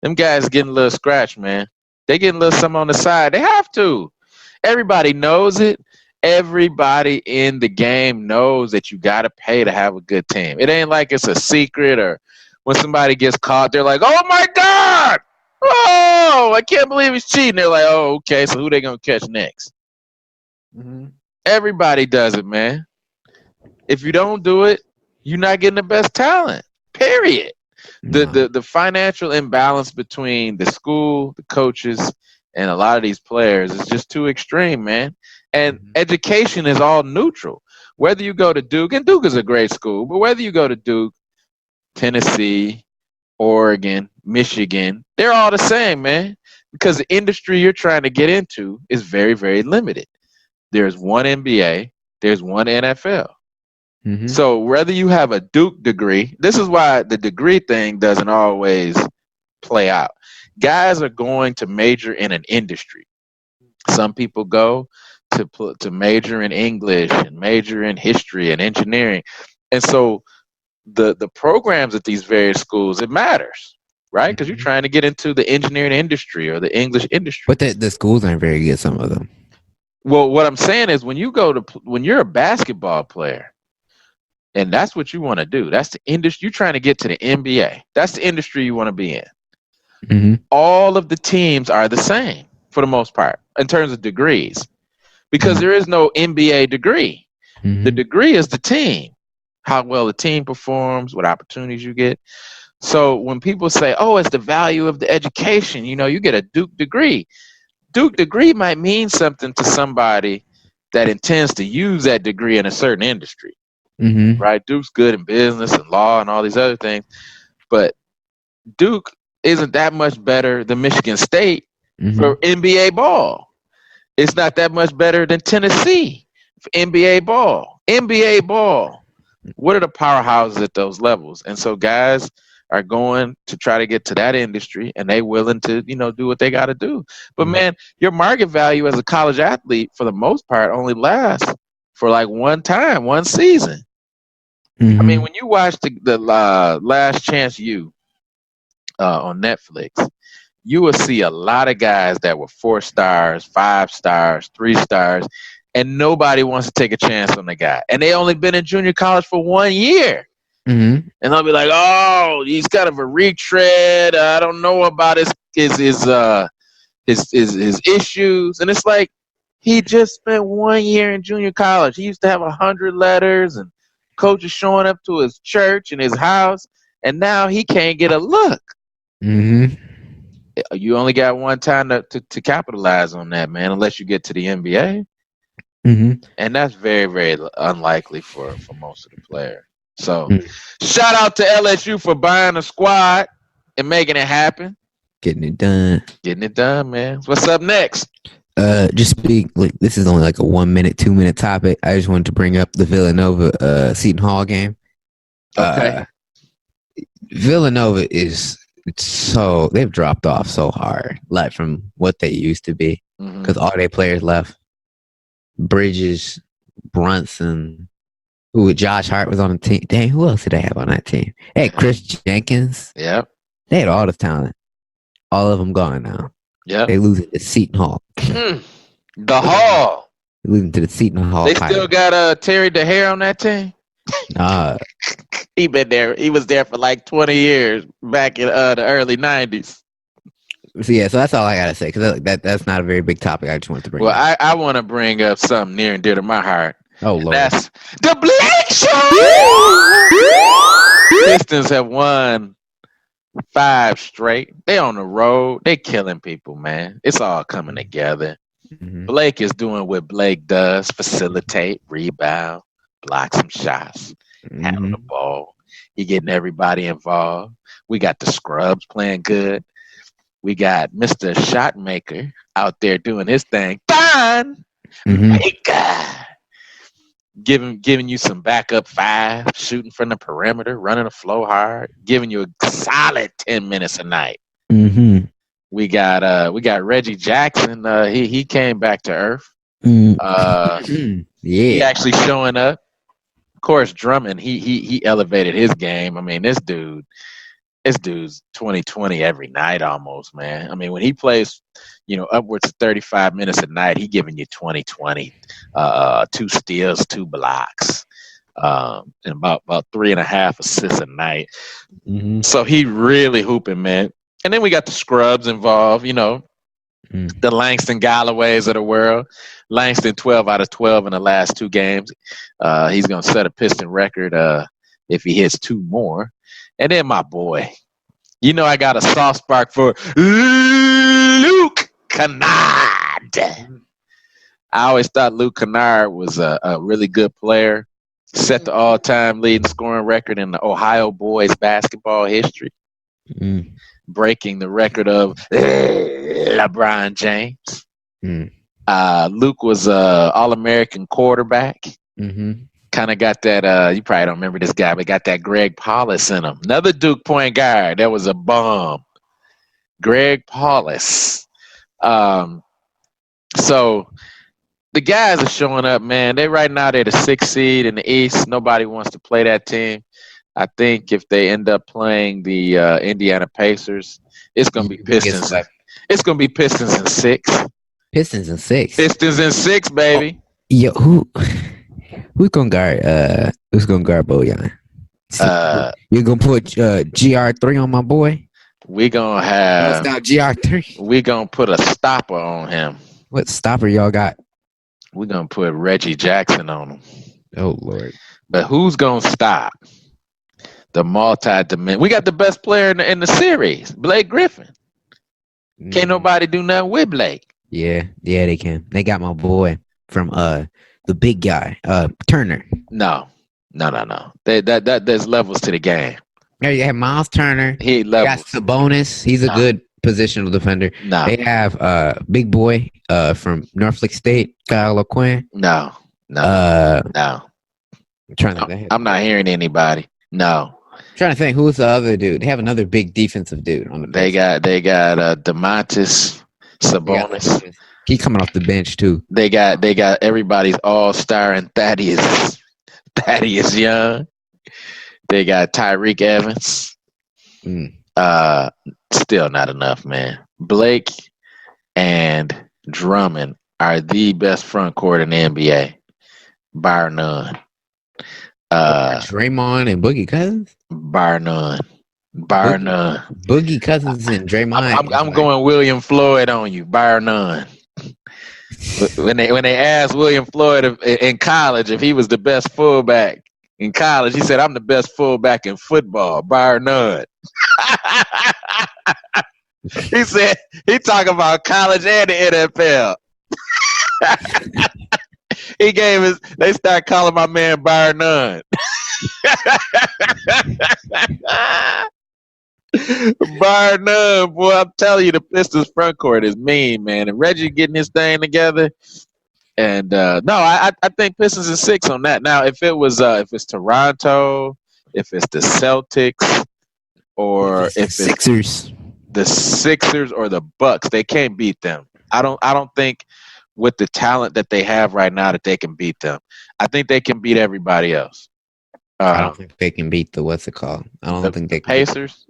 Them guys getting a little scratch, man. They getting a little something on the side. They have to. Everybody knows it. Everybody in the game knows that you got to pay to have a good team. It ain't like it's a secret, or when somebody gets caught, they're like, oh, my God. Oh, I can't believe he's cheating. They're like, oh, okay, so who they going to catch next? Mm-hmm. Everybody does it, man. If you don't do it, you're not getting the best talent, period. The financial imbalance between the school, the coaches, and a lot of these players is just too extreme, man. And education is all neutral. Whether you go to Duke, and Duke is a great school, but whether you go to Duke, Tennessee, Oregon, Michigan, they're all the same, man. Because the industry you're trying to get into is very, very limited. There's one NBA, there's one NFL. Mm-hmm. So whether you have a Duke degree, this is why the degree thing doesn't always play out. Guys are going to major in an industry. Some people go to major in English and major in history and engineering. And so the programs at these various schools, it matters, right? Because you're trying to get into the engineering industry or the English industry. But the schools aren't very good, some of them. Well, what I'm saying is when you're a basketball player, and that's what you want to do. That's the industry. You're trying to get to the NBA. That's the industry you want to be in. Mm-hmm. All of the teams are the same for the most part in terms of degrees, because there is no NBA degree. Mm-hmm. The degree is the team, how well the team performs, what opportunities you get. So when people say, oh, it's the value of the education, you get a Duke degree. Duke degree might mean something to somebody that intends to use that degree in a certain industry. Mm-hmm. Right? Duke's good in business and law and all these other things. But Duke isn't that much better than Michigan State for NBA ball. It's not that much better than Tennessee for NBA ball. NBA ball. What are the powerhouses at those levels? And so guys are going to try to get to that industry, and they willing to, do what they got to do. But man, your market value as a college athlete, for the most part, only lasts for like one season. I mean, when you watch the Last Chance U on Netflix, you will see a lot of guys that were 4 stars, 5 stars, 3 stars, and nobody wants to take a chance on the guy. And they only been in junior college for 1 year. Mm-hmm. And they'll be like, oh, he's kind of a retread. I don't know about his issues. And it's like, he just spent 1 year in junior college. He used to have 100 letters and coaches showing up to his church and his house, and now he can't get a look. Mm-hmm. You only got one time to capitalize on that, man, unless you get to the NBA. Mm-hmm. And that's very, very unlikely for most of the players. So, Mm. shout out to LSU for buying a squad and making it happen. Getting it done. Getting it done, man. What's up next? Just speak. Like, this is only like a 1 minute, 2 minute topic. I just wanted to bring up the Villanova Seton Hall game. Okay. Villanova is so they've dropped off so hard, like from what they used to be, because all their players left. Bridges, Brunson, Josh Hart was on the team. Dang, who else did they have on that team? Hey, Chris Jenkins. Yep. They had all the talent. All of them gone now. Yep. They losing to Seton Hall. The Hall. Losing to the Seton Hall. They still got Terry DeHare on that team. He been there. He was there for like 20 years back in the early 90s. So yeah, so that's all I gotta say, because that's not a very big topic. I just wanted to bring. Well, I want to bring up something near and dear to my heart. Oh Lord, that's the Blake Show. Pistons have won 5 straight. They on the road. They killing people, man. It's all coming together. Mm-hmm. Blake is doing what Blake does: facilitate, rebound, block some shots, handle the ball. He getting everybody involved. We got the scrubs playing good. We got Mr. Shotmaker out there doing his thing. Fine. Giving you some backup 5, shooting from the perimeter, running the flow hard, giving you a solid 10 minutes a night. Mm-hmm. We got Reggie Jackson. He came back to earth. He actually showing up. Of course, Drummond, he elevated his game. I mean, this dude's 20-20 every night almost, man. I mean, when he plays, upwards of 35 minutes a night, he giving you 20-20, 2 steals, 2 blocks, and about 3.5 assists a night. Mm-hmm. So he really hooping, man. And then we got the scrubs involved, the Langston Galloways of the world. Langston 12 out of 12 in the last 2 games. He's going to set a Piston record if he hits 2 more. And then my boy, I got a soft spark for Luke Kennard. I always thought Luke Kennard was a really good player. Set the all-time leading scoring record in the Ohio boys basketball history. Breaking the record of LeBron James. Luke was an All-American quarterback. Kind of got that, you probably don't remember this guy, but got that Greg Paulus in him. Another Duke point guard. That was a bomb. Greg Paulus. So the guys are showing up, man. They're the 6th seed in the East. Nobody wants to play that team. I think if they end up playing the Indiana Pacers, it's going to be Pistons. It's going to be Pistons in 6. Pistons in 6. Pistons in 6, baby. Yo, who's gonna guard? Who's gonna guard Bojan? You're gonna put GR3 on my boy? We gonna have GR3. We gonna put a stopper on him. What stopper y'all got? We gonna put Reggie Jackson on him. Oh Lord! But who's gonna stop the multi-dimension? We got the best player in the series, Blake Griffin. Can't nobody do nothing with Blake. Yeah, they can. They got my boy from the big guy, Turner. No. There's levels to the game. Yeah, you have Miles Turner. He levels. Got Sabonis. He's a good positional defender. No. They have big boy from Norfolk State, Kyle O'Quinn. No. I'm trying to think. I'm not hearing anybody. No. I'm trying to think who's the other dude. They have another big defensive dude on the bench. They got Domantas Sabonis. He coming off the bench too. They got everybody's all-star and Thaddeus Young. They got Tyreek Evans. Still not enough, man. Blake and Drummond are the best front court in the NBA, bar none. Draymond and Boogie Cousins? Bar none. Boogie Cousins and Draymond. I'm going William Floyd on you, bar none. When they asked William Floyd in college if he was the best fullback in college, he said, "I'm the best fullback in football, bar none." He said he talking about college and the NFL. He gave his. They start calling my man Bar None. Bar none, boy. I'm telling you, the Pistons front court is mean, man. And Reggie getting his thing together. And no, I think Pistons is 6 on that. Now, if it's Toronto, if it's the Celtics, or if it's Sixers, the Sixers or the Bucks, they can't beat them. I don't think with the talent that they have right now that they can beat them. I think they can beat everybody else. I don't think they can beat the what's it called? I don't think they can Pacers.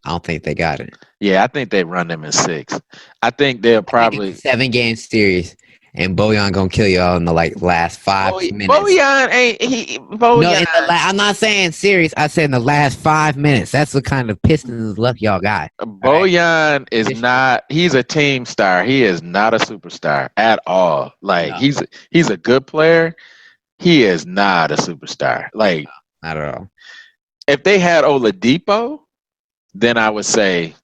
I don't think they got it. Yeah, I think they run them in 6. I think they'll probably 7-game series, and Bojan gonna kill y'all in the last 5 minutes. Bojan ain't he? Bojan. No, I'm not saying series. I said in the last 5 minutes. That's the kind of Pistons luck y'all got. Bojan is not. He's a team star. He is not a superstar at all. Like he's a good player. He is not a superstar. Like not at all. If they had Oladipo, then I would say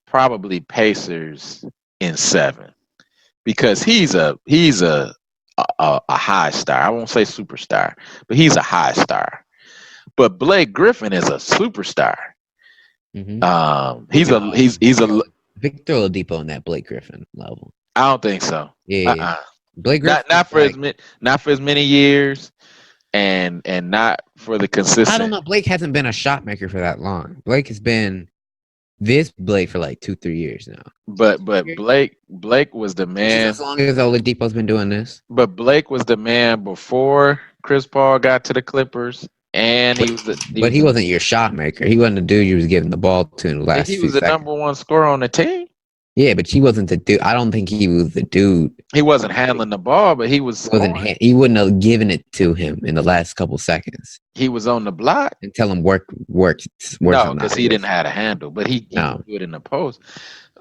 probably Pacers in 7, because he's a high star. I won't say superstar, but he's a high star. But Blake Griffin is a superstar. Mm-hmm. He's a Victor Oladipo in that Blake Griffin level. I don't think so. Yeah. Blake Griffin not for as many years. And not for the consistent. I don't know. Blake hasn't been a shot maker for that long. Blake has been this Blake for like 2-3 years now. But Blake was the man. As long as Oladipo's been doing this. But Blake was the man before Chris Paul got to the Clippers, and he wasn't your shot maker. He wasn't the dude you was giving the ball to in the last. He was the number 1 scorer on the team. Yeah, but he wasn't the dude. I don't think he was the dude. He wasn't handling the ball, but he was. He wouldn't have given it to him in the last couple seconds. He was on the block and tell him work. No, because he didn't have a handle, but he could do it in the post.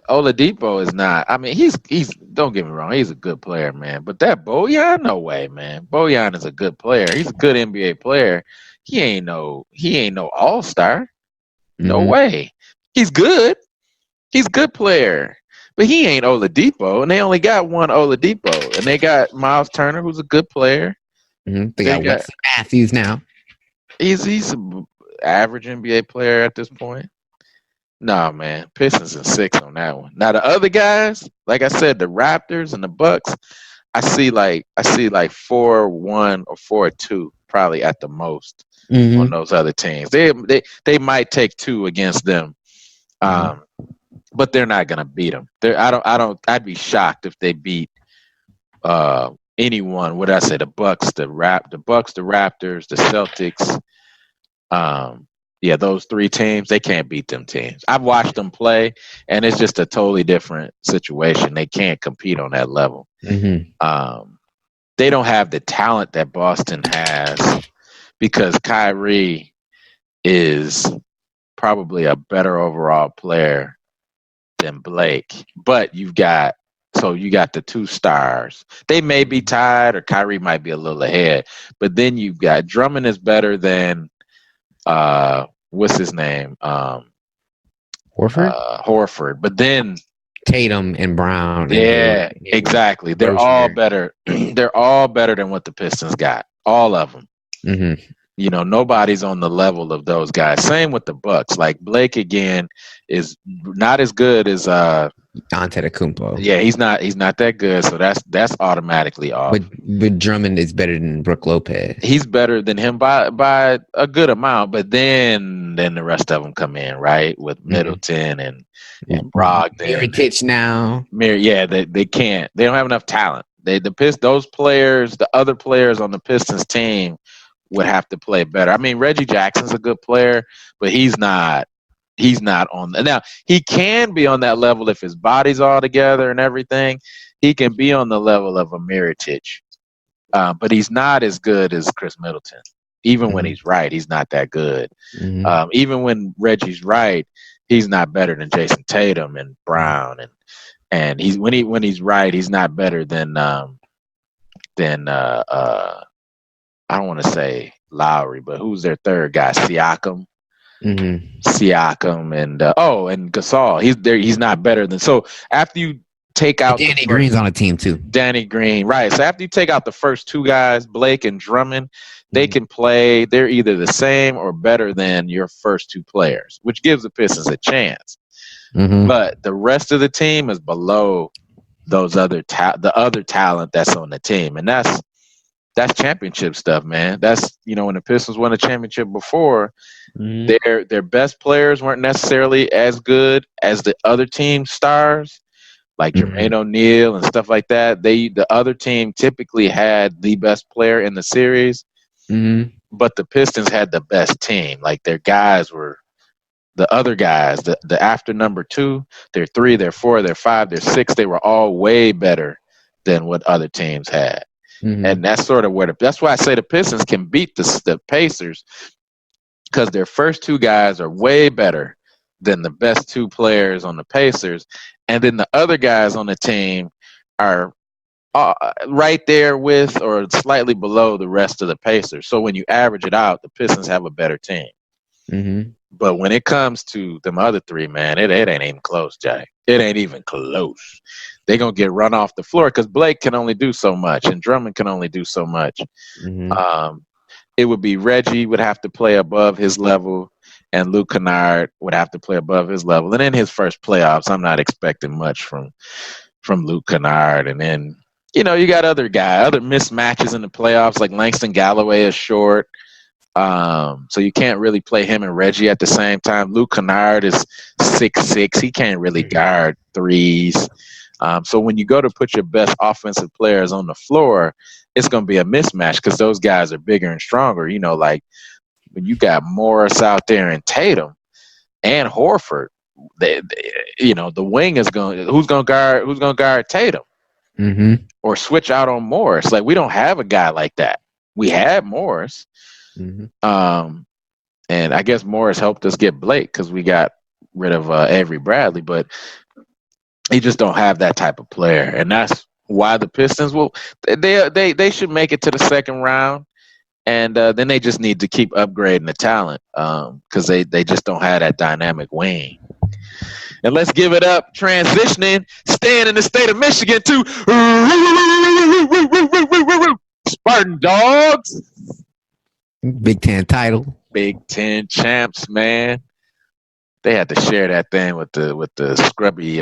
Oladipo is not. I mean, he's. Don't get me wrong, he's a good player, man. But that Bojan, no way, man. Bojan is a good player. He's a good NBA player. He ain't no all-star. No way. He's good. He's a good player. But he ain't Oladipo, and they only got one Oladipo, and they got Miles Turner, who's a good player. Mm-hmm. They got Wesley Matthews now. He's an average NBA player at this point. Nah, man, Pistons in 6 on that one. Now the other guys, like I said, the Raptors and the Bucks, I see like 4-1 or 4-2 probably at the most on those other teams. They might take 2 against them. But they're not gonna beat them. I'd be shocked if they beat anyone. What did I say? The Bucks, the Raptors, the Celtics. Those 3 teams. They can't beat them teams. I've watched them play, and it's just a totally different situation. They can't compete on that level. Mm-hmm. They don't have the talent that Boston has, because Kyrie is probably a better overall player than Blake, but you got the 2 stars. They may be tied, or Kyrie might be a little ahead, but then you've got Drummond is better than what's his name? Horford. But then Tatum and Brown. Exactly. They're all better. They're all better than what the Pistons got. All of them. Mm-hmm. Nobody's on the level of those guys. Same with the Bucks. Like Blake again is not as good as Antetokounmpo. Yeah, he's not that good. So that's automatically off. But Drummond is better than Brook Lopez. He's better than him by a good amount. But then the rest of them come in, right, with Middleton and Brogdon. Mirotic now. They can't. They don't have enough talent. Those players, the other players on the Pistons team, would have to play better. I mean, Reggie Jackson's a good player, but he's not on. Now, he can be on that level if his body's all together and everything. He can be on the level of a Mirotic, but he's not as good as Chris Middleton. Even when he's right, he's not that good. Mm-hmm. Even when Reggie's right, he's not better than Jason Tatum and Brown, and he's when he's right, he's not better than I don't want to say Lowry, but who's their third guy? Siakam. Siakam and and Gasol. He's there. He's not better than. So after you take out Danny Green's on a team too. Danny Green, right? So after you take out the first two guys, Blake and Drummond, they can play. They're either the same or better than your first two players, which gives the Pistons a chance. But the rest of the team is below those the other talent that's on the team, and that's championship stuff, man. That's when the Pistons won a championship before, their best players weren't necessarily as good as the other team's stars, like Jermaine O'Neal and stuff like that. The other team typically had the best player in the series, but the Pistons had the best team. Like their guys were. The other guys, the after number 2, they're 3, they're 4, they're 5, they're 6, they were all way better than what other teams had. And that's sort of that's why I say the Pistons can beat the Pacers, because their first two guys are way better than the best two players on the Pacers. And then the other guys on the team are right there with or slightly below the rest of the Pacers. So when you average it out, the Pistons have a better team. But when it comes to them other three, man, it ain't even close, Jay. It ain't even close. They're going to get run off the floor because Blake can only do so much and Drummond can only do so much. It would be Reggie would have to play above his level, and Luke Kennard would have to play above his level. And in his first playoffs, I'm not expecting much from Luke Kennard. And then, you got other mismatches in the playoffs, like Langston Galloway is short. So you can't really play him and Reggie at the same time. Luke Kennard is 6'6". He can't really guard threes. So when you go to put your best offensive players on the floor, it's going to be a mismatch because those guys are bigger and stronger. Like when you got Morris out there and Tatum and Horford, the wing is who's going to guard Tatum or switch out on Morris. Like we don't have a guy like that. We had Morris. And I guess Morris helped us get Blake because we got rid of Avery Bradley, but he just don't have that type of player, and that's why the Pistons they should make it to the second round, and then they just need to keep upgrading the talent because they just don't have that dynamic wing. And let's give it up, transitioning, staying in the state of Michigan to Spartan Dogs. Big Ten title. Big Ten champs, man. They had to share that thing with the scrubby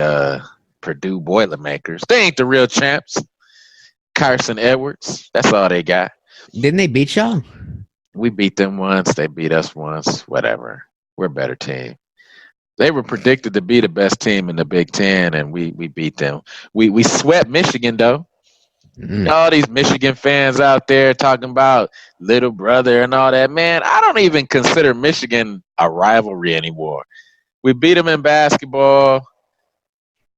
Purdue Boilermakers. They ain't the real champs. Carson Edwards. That's all they got. Didn't they beat y'all? We beat them once. They beat us once. Whatever. We're a better team. They were predicted to be the best team in the Big Ten, and we beat them. We swept Michigan, though. All these Michigan fans out there talking about little brother and all that. Man, I don't even consider Michigan a rivalry anymore. We beat them in basketball.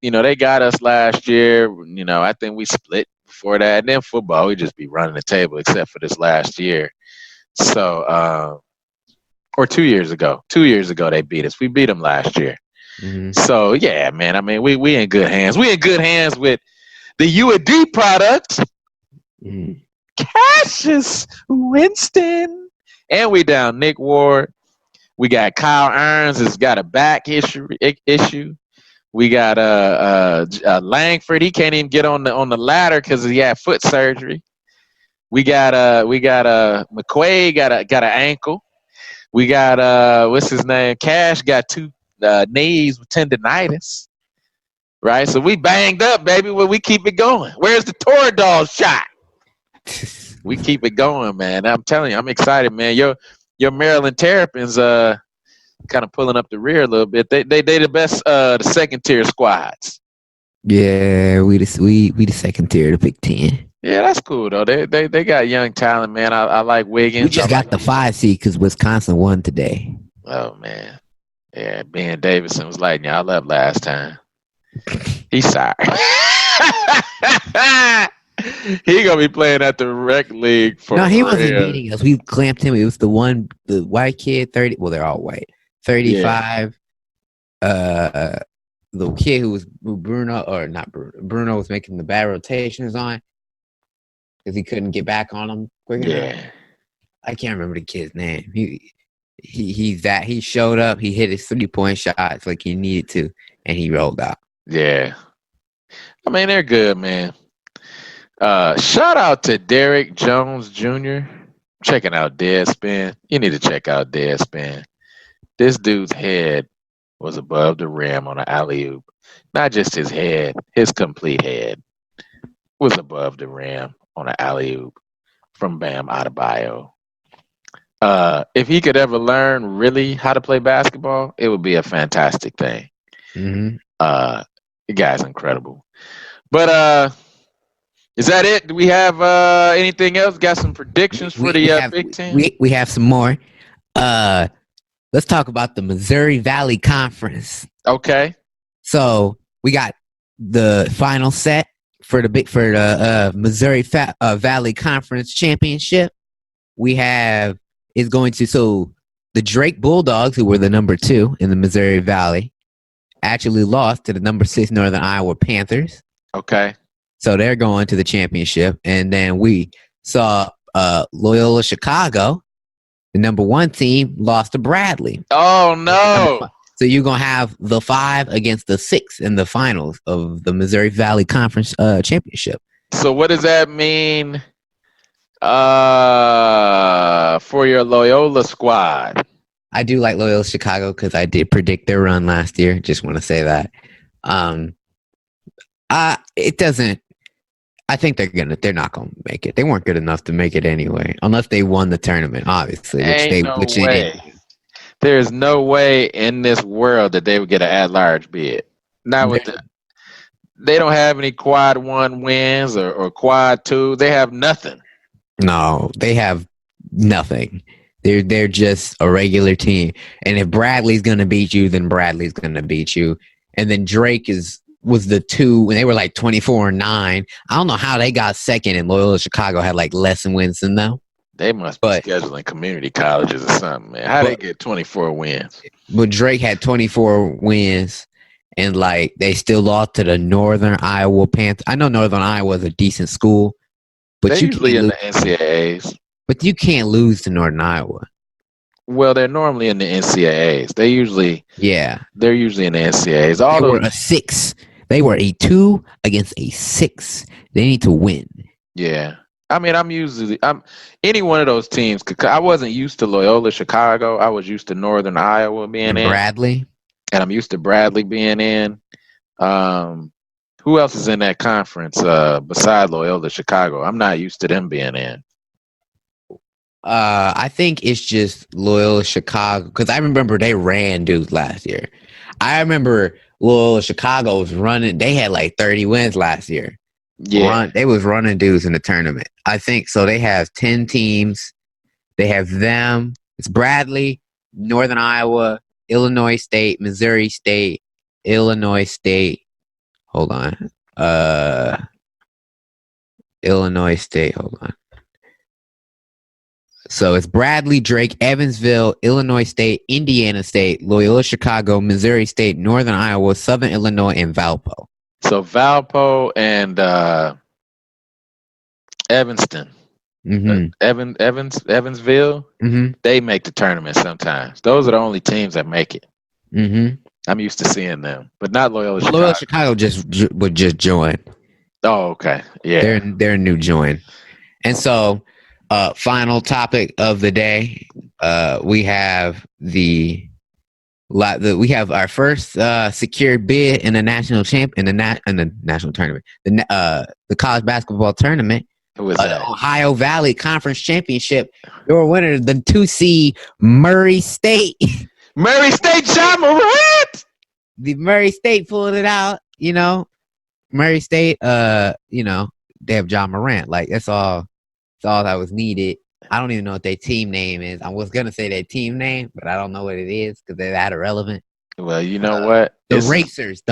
They got us last year. I think we split before that. And then football, we just be running the table except for this last year. So, or 2 years ago. 2 years ago, they beat us. We beat them last year. So, yeah, man, I mean, we in good hands. We in good hands with the UAD product, Cassius Winston. And we down Nick Ward. We got Kyle Irons has got a back issue. We got Langford. He can't even get on the ladder because he had foot surgery. We got McQuaid got an ankle. We got what's his name? Cash got 2 knees with tendonitis. Right, so we banged up, baby. Well, we keep it going. Where's the Toradol shot? We keep it going, man. I'm telling you, I'm excited, man. Your Maryland Terrapins kind of pulling up the rear a little bit. They the best the second tier squads. Yeah, we the second tier of the Big Ten. Yeah, that's cool though. They got young talent, man. I like Wiggins. We just got the 5 seed because Wisconsin won today. Oh man, yeah. Ben Davidson was lighting y'all up last time. He's sorry. He gonna be playing at the rec league for. No, he wasn't beating us. We clamped him. It was the white kid, 30. Well, they're all white. 35. Yeah. The kid who was Bruno, or not Bruno. Bruno was making the bad rotations on because he couldn't get back on him quick enough. I can't remember the kid's name. He showed up. He hit his 3-point shots like he needed to, and he rolled out. Yeah. I mean, they're good, man. Shout out to Derrick Jones Jr. Checking out Deadspin. You need to check out Deadspin. This dude's head was above the rim on an alley-oop. Not just his head, his complete head was above the rim on an alley-oop from Bam Adebayo. If he could ever learn really how to play basketball, it would be a fantastic thing. Mm-hmm. The guy's incredible. But is that it? Do we have anything else? Got some predictions for the Big Ten? We have some more. Let's talk about the Missouri Valley Conference. Okay. So we got the final set for the Missouri Valley Conference Championship. We have the Drake Bulldogs, who were the number 2 in the Missouri Valley, actually lost to the number 6 Northern Iowa Panthers. Okay. So they're going to the championship. And then we saw Loyola Chicago, the number 1 team, lost to Bradley. Oh, no. So you're going to have the 5 against the 6 in the finals of the Missouri Valley Conference Championship. So what does that mean for your Loyola squad? I do like Loyola Chicago because I did predict their run last year. Just want to say that. It doesn't. I think they're not gonna make it. They weren't good enough to make it anyway, unless they won the tournament, obviously. They did. There's no way in this world that they would get an at-large bid. Not with they don't have any quad 1 wins or quad 2. They have nothing. No, they have nothing. They're just a regular team. And if Bradley's gonna beat you, then Bradley's gonna beat you. And then Drake was the 2 when they were like 24-9. I don't know how they got second and Loyola Chicago had like less wins than them. They must be scheduling community colleges or something, man. How they get 24 wins? But Drake had 24 wins and like they still lost to the Northern Iowa Panthers. I know Northern Iowa is a decent school, but they're usually in the NCAAs. But you can't lose to Northern Iowa. Well, they're normally in the NCAAs. They're usually in the NCAAs. They were a 6. They were a 2 against a 6. They need to win. Yeah. I mean, I'm any one of those teams. I wasn't used to Loyola Chicago. I was used to Northern Iowa being in. Bradley. And I'm used to Bradley being in. Who else is in that conference beside Loyola Chicago? I'm not used to them being in. I think it's just Loyola Chicago because I remember they ran dudes last year. I remember Loyola Chicago was running. They had like 30 wins last year. Yeah, they was running dudes in the tournament. I think so. They have 10 teams. They have them. It's Bradley, Northern Iowa, Illinois State, Missouri State, Illinois State. Hold on. Illinois State. Hold on. So it's Bradley, Drake, Evansville, Illinois State, Indiana State, Loyola Chicago, Missouri State, Northern Iowa, Southern Illinois, and Valpo. So Valpo and Evanston, Evansville, they make the tournament sometimes. Those are the only teams that make it. I'm used to seeing them, but not Loyola Chicago. Loyola Chicago would just join. Oh, okay, yeah, they're a new join, and so. Final topic of the day. We have we have our first secured bid in the national national tournament, the college basketball tournament. Who is that? Ohio Valley Conference Championship. Your winner, the 2C Murray State. Murray State, Ja Morant. The Murray State pulled it out. Murray State. They have Ja Morant. Like that's all that was needed. I don't even know what their team name is. I was going to say their team name, but I don't know what it is because they're that irrelevant. Well, you know what? The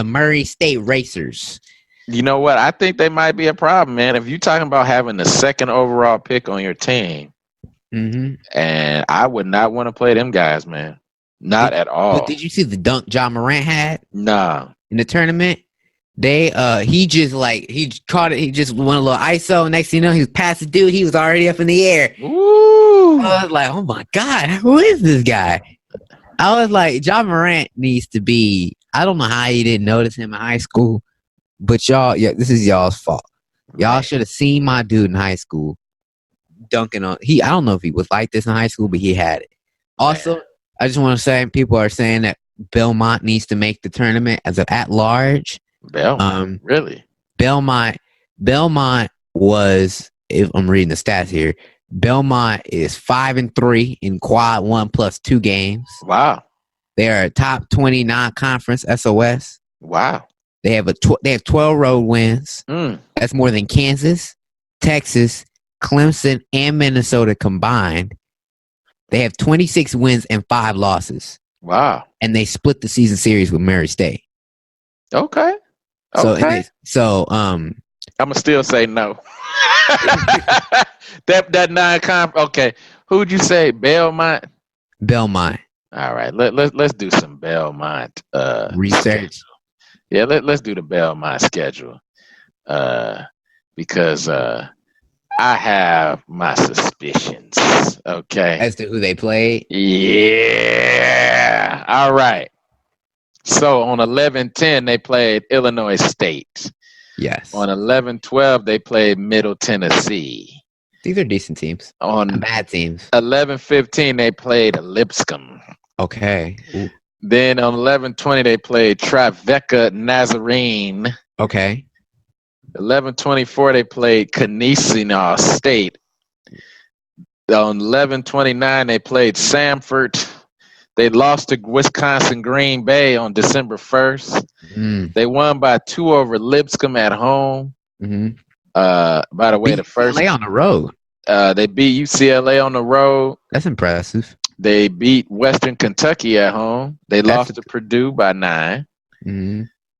Murray State Racers. You know what? I think they might be a problem, man. If you're talking about having the 2nd overall pick on your team, and I would not want to play them guys, man. Not at all. But did you see the dunk Ja Morant had? Nah. In the tournament? He caught it. He just went a little ISO. Next thing you know, he was past the dude. He was already up in the air. Ooh. I was like, oh my God, who is this guy? I was like, John Morant needs to be. I don't know how you didn't notice him in high school, but y'all, yeah, this is y'all's fault. Y'all Man. should have seen my dude in high school dunking on. I don't know if he was like this in high school, but he had it. Also, Man. I just want to say, people are saying that Belmont needs to make the tournament as an at-large. Belmont, really? Belmont was, if I'm reading the stats here, Belmont is 5-3 in quad 1+2 games. Wow. They are a top 20 non-conference SOS. Wow. They have 12 road wins. That's more than Kansas, Texas, Clemson, and Minnesota combined. They have 26 wins and 5 losses. Wow. And they split the season series with Murray State. Okay. So I'm gonna still say no. that non-conf. Okay, who'd you say? Belmont. Belmont. All right. Let's do some Belmont research. Schedule. Yeah. Let's do the Belmont schedule. Because I have my suspicions. Okay. As to who they played. Yeah. All right. So on 11-10 they played Illinois State. Yes. On 11-12 they played Middle Tennessee. These are decent teams. On bad teams. 11-15 they played Lipscomb. Okay. Ooh. Then on 11-20 they played Trevecca Nazarene. Okay. 11-24 they played Canisius State. On 11-29 they played Samford. They lost to Wisconsin Green Bay on December 1st. They won by 2 over Lipscomb at home. By the way, the first UCLA on the road. They beat UCLA on the road. That's impressive. They beat Western Kentucky at home. They lost to Purdue by 9.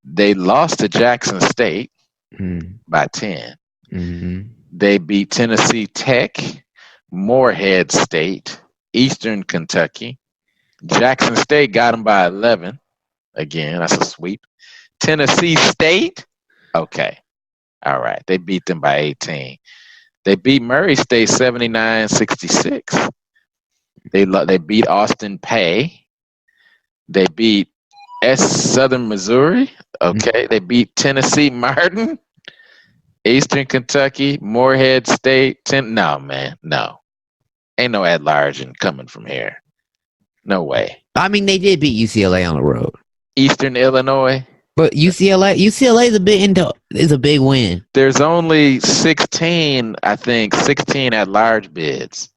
They lost to Jackson State by 10. They beat Tennessee Tech, Morehead State, Eastern Kentucky. Jackson State got them by 11. Again, that's a sweep. Tennessee State, okay. All right. They beat them by 18. They beat Murray State 79-66. They beat Austin Peay. They beat Southern Missouri. Okay. They beat Tennessee Martin, Eastern Kentucky, Morehead State. No, man. No. Ain't no at-large coming from here. No way. I mean, they did beat UCLA on the road. Eastern Illinois. But UCLA is a big win. There's only 16 at-large bids.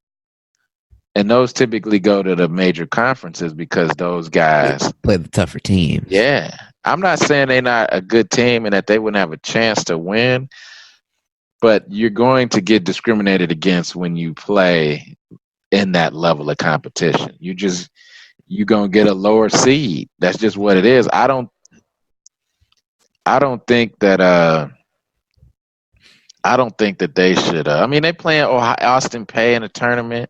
And those typically go to the major conferences because those guys play the tougher teams. Yeah. I'm not saying they're not a good team and that they wouldn't have a chance to win, but you're going to get discriminated against when you play in that level of competition. You're going to get a lower seed. That's just what it is. I don't think that they should. I mean, they playing Austin Peay in a tournament.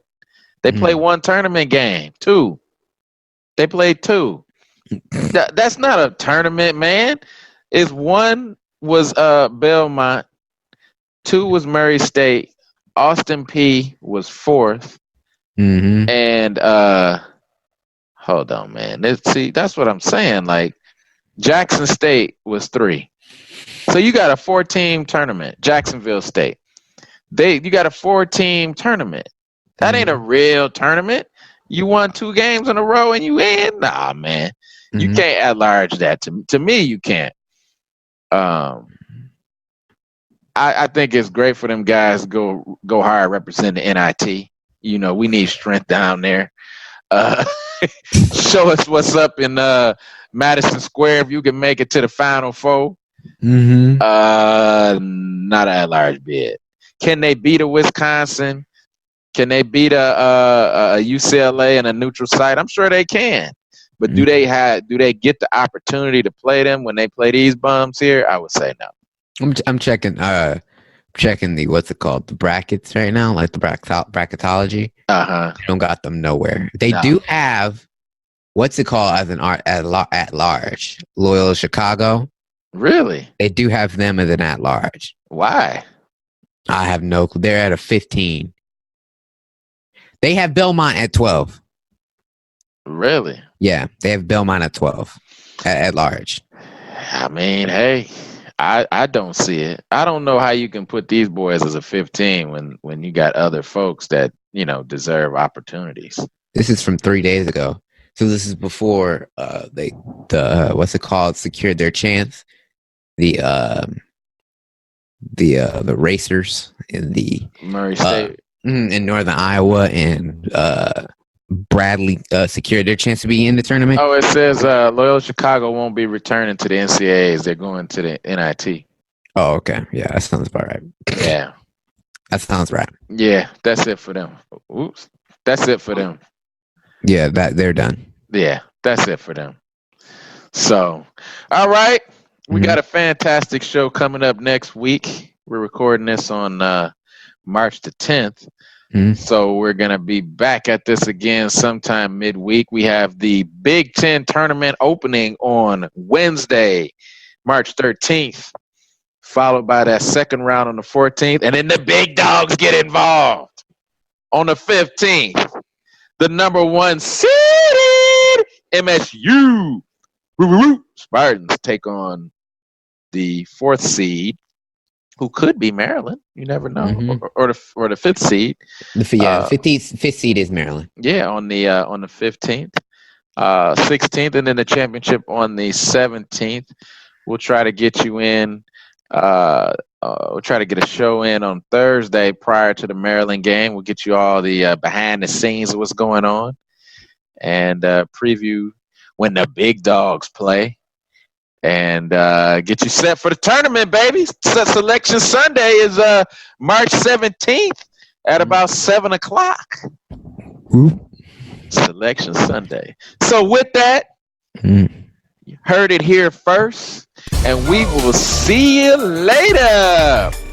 They play one tournament game. 2. They played 2. That's not a tournament, man. It's 1 was Belmont, 2 was Murray State, Austin Peay was 4th, and hold on, man. That's what I'm saying. Like Jackson State was 3. So you got a 4-team tournament. Jacksonville State. You got a 4-team tournament. That ain't a real tournament. You won 2 games in a row and you in? Nah, man. You can't at-large that. To me, you can't. I think it's great for them guys to go hard, represent the NIT. You know, we need strength down there. Show us what's up in Madison Square if you can make it to the Final Four. Not an at-large bid. Can they beat a Wisconsin? Can they beat a UCLA in a neutral site? I'm sure they can. But do they get the opportunity to play them when they play these bums here? I would say no. I'm checking the what's it called, the brackets right now, like the bracketology. They don't got them nowhere. They do have what's it called as an at large, Loyola Chicago. Really? They do have them as an at large. Why? I have no clue. They're at a 15. They have Belmont at 12. Really? Yeah, they have Belmont at 12 at large. I mean, hey, I don't see it. I don't know how you can put these boys as a 15 when you got other folks that deserve opportunities. This is from 3 days ago, so this is before what's it called, secured their chance. The racers in the Murray State in Northern Iowa and Bradley secured their chance to be in the tournament. Oh, it says Loyola Chicago won't be returning to the NCAAs. They're going to the NIT. Oh, okay. Yeah, that sounds about right. Yeah. That sounds right. Yeah, that's it for them. Oops. That's it for them. Yeah, that they're done. Yeah, that's it for them. So, all right. We got a fantastic show coming up next week. We're recording this on March the 10th. So we're going to be back at this again sometime midweek. We have the Big Ten tournament opening on Wednesday, March 13th, followed by that second round on the 14th. And then the big dogs get involved on the 15th. The number 1 seeded MSU Spartans take on the 4th seed, who could be Maryland. You never know, or the 5th seed. The 5th seed is Maryland. Yeah, on the 15th, 16th, and then the championship on the 17th. We'll try to get you in. We'll try to get a show in on Thursday prior to the Maryland game. We'll get you all the behind the scenes of what's going on and preview when the big dogs play. And get you set for the tournament, baby. Selection Sunday is March 17th at about 7 o'clock. Selection Sunday. So with that, you heard it here first, and we will see you later.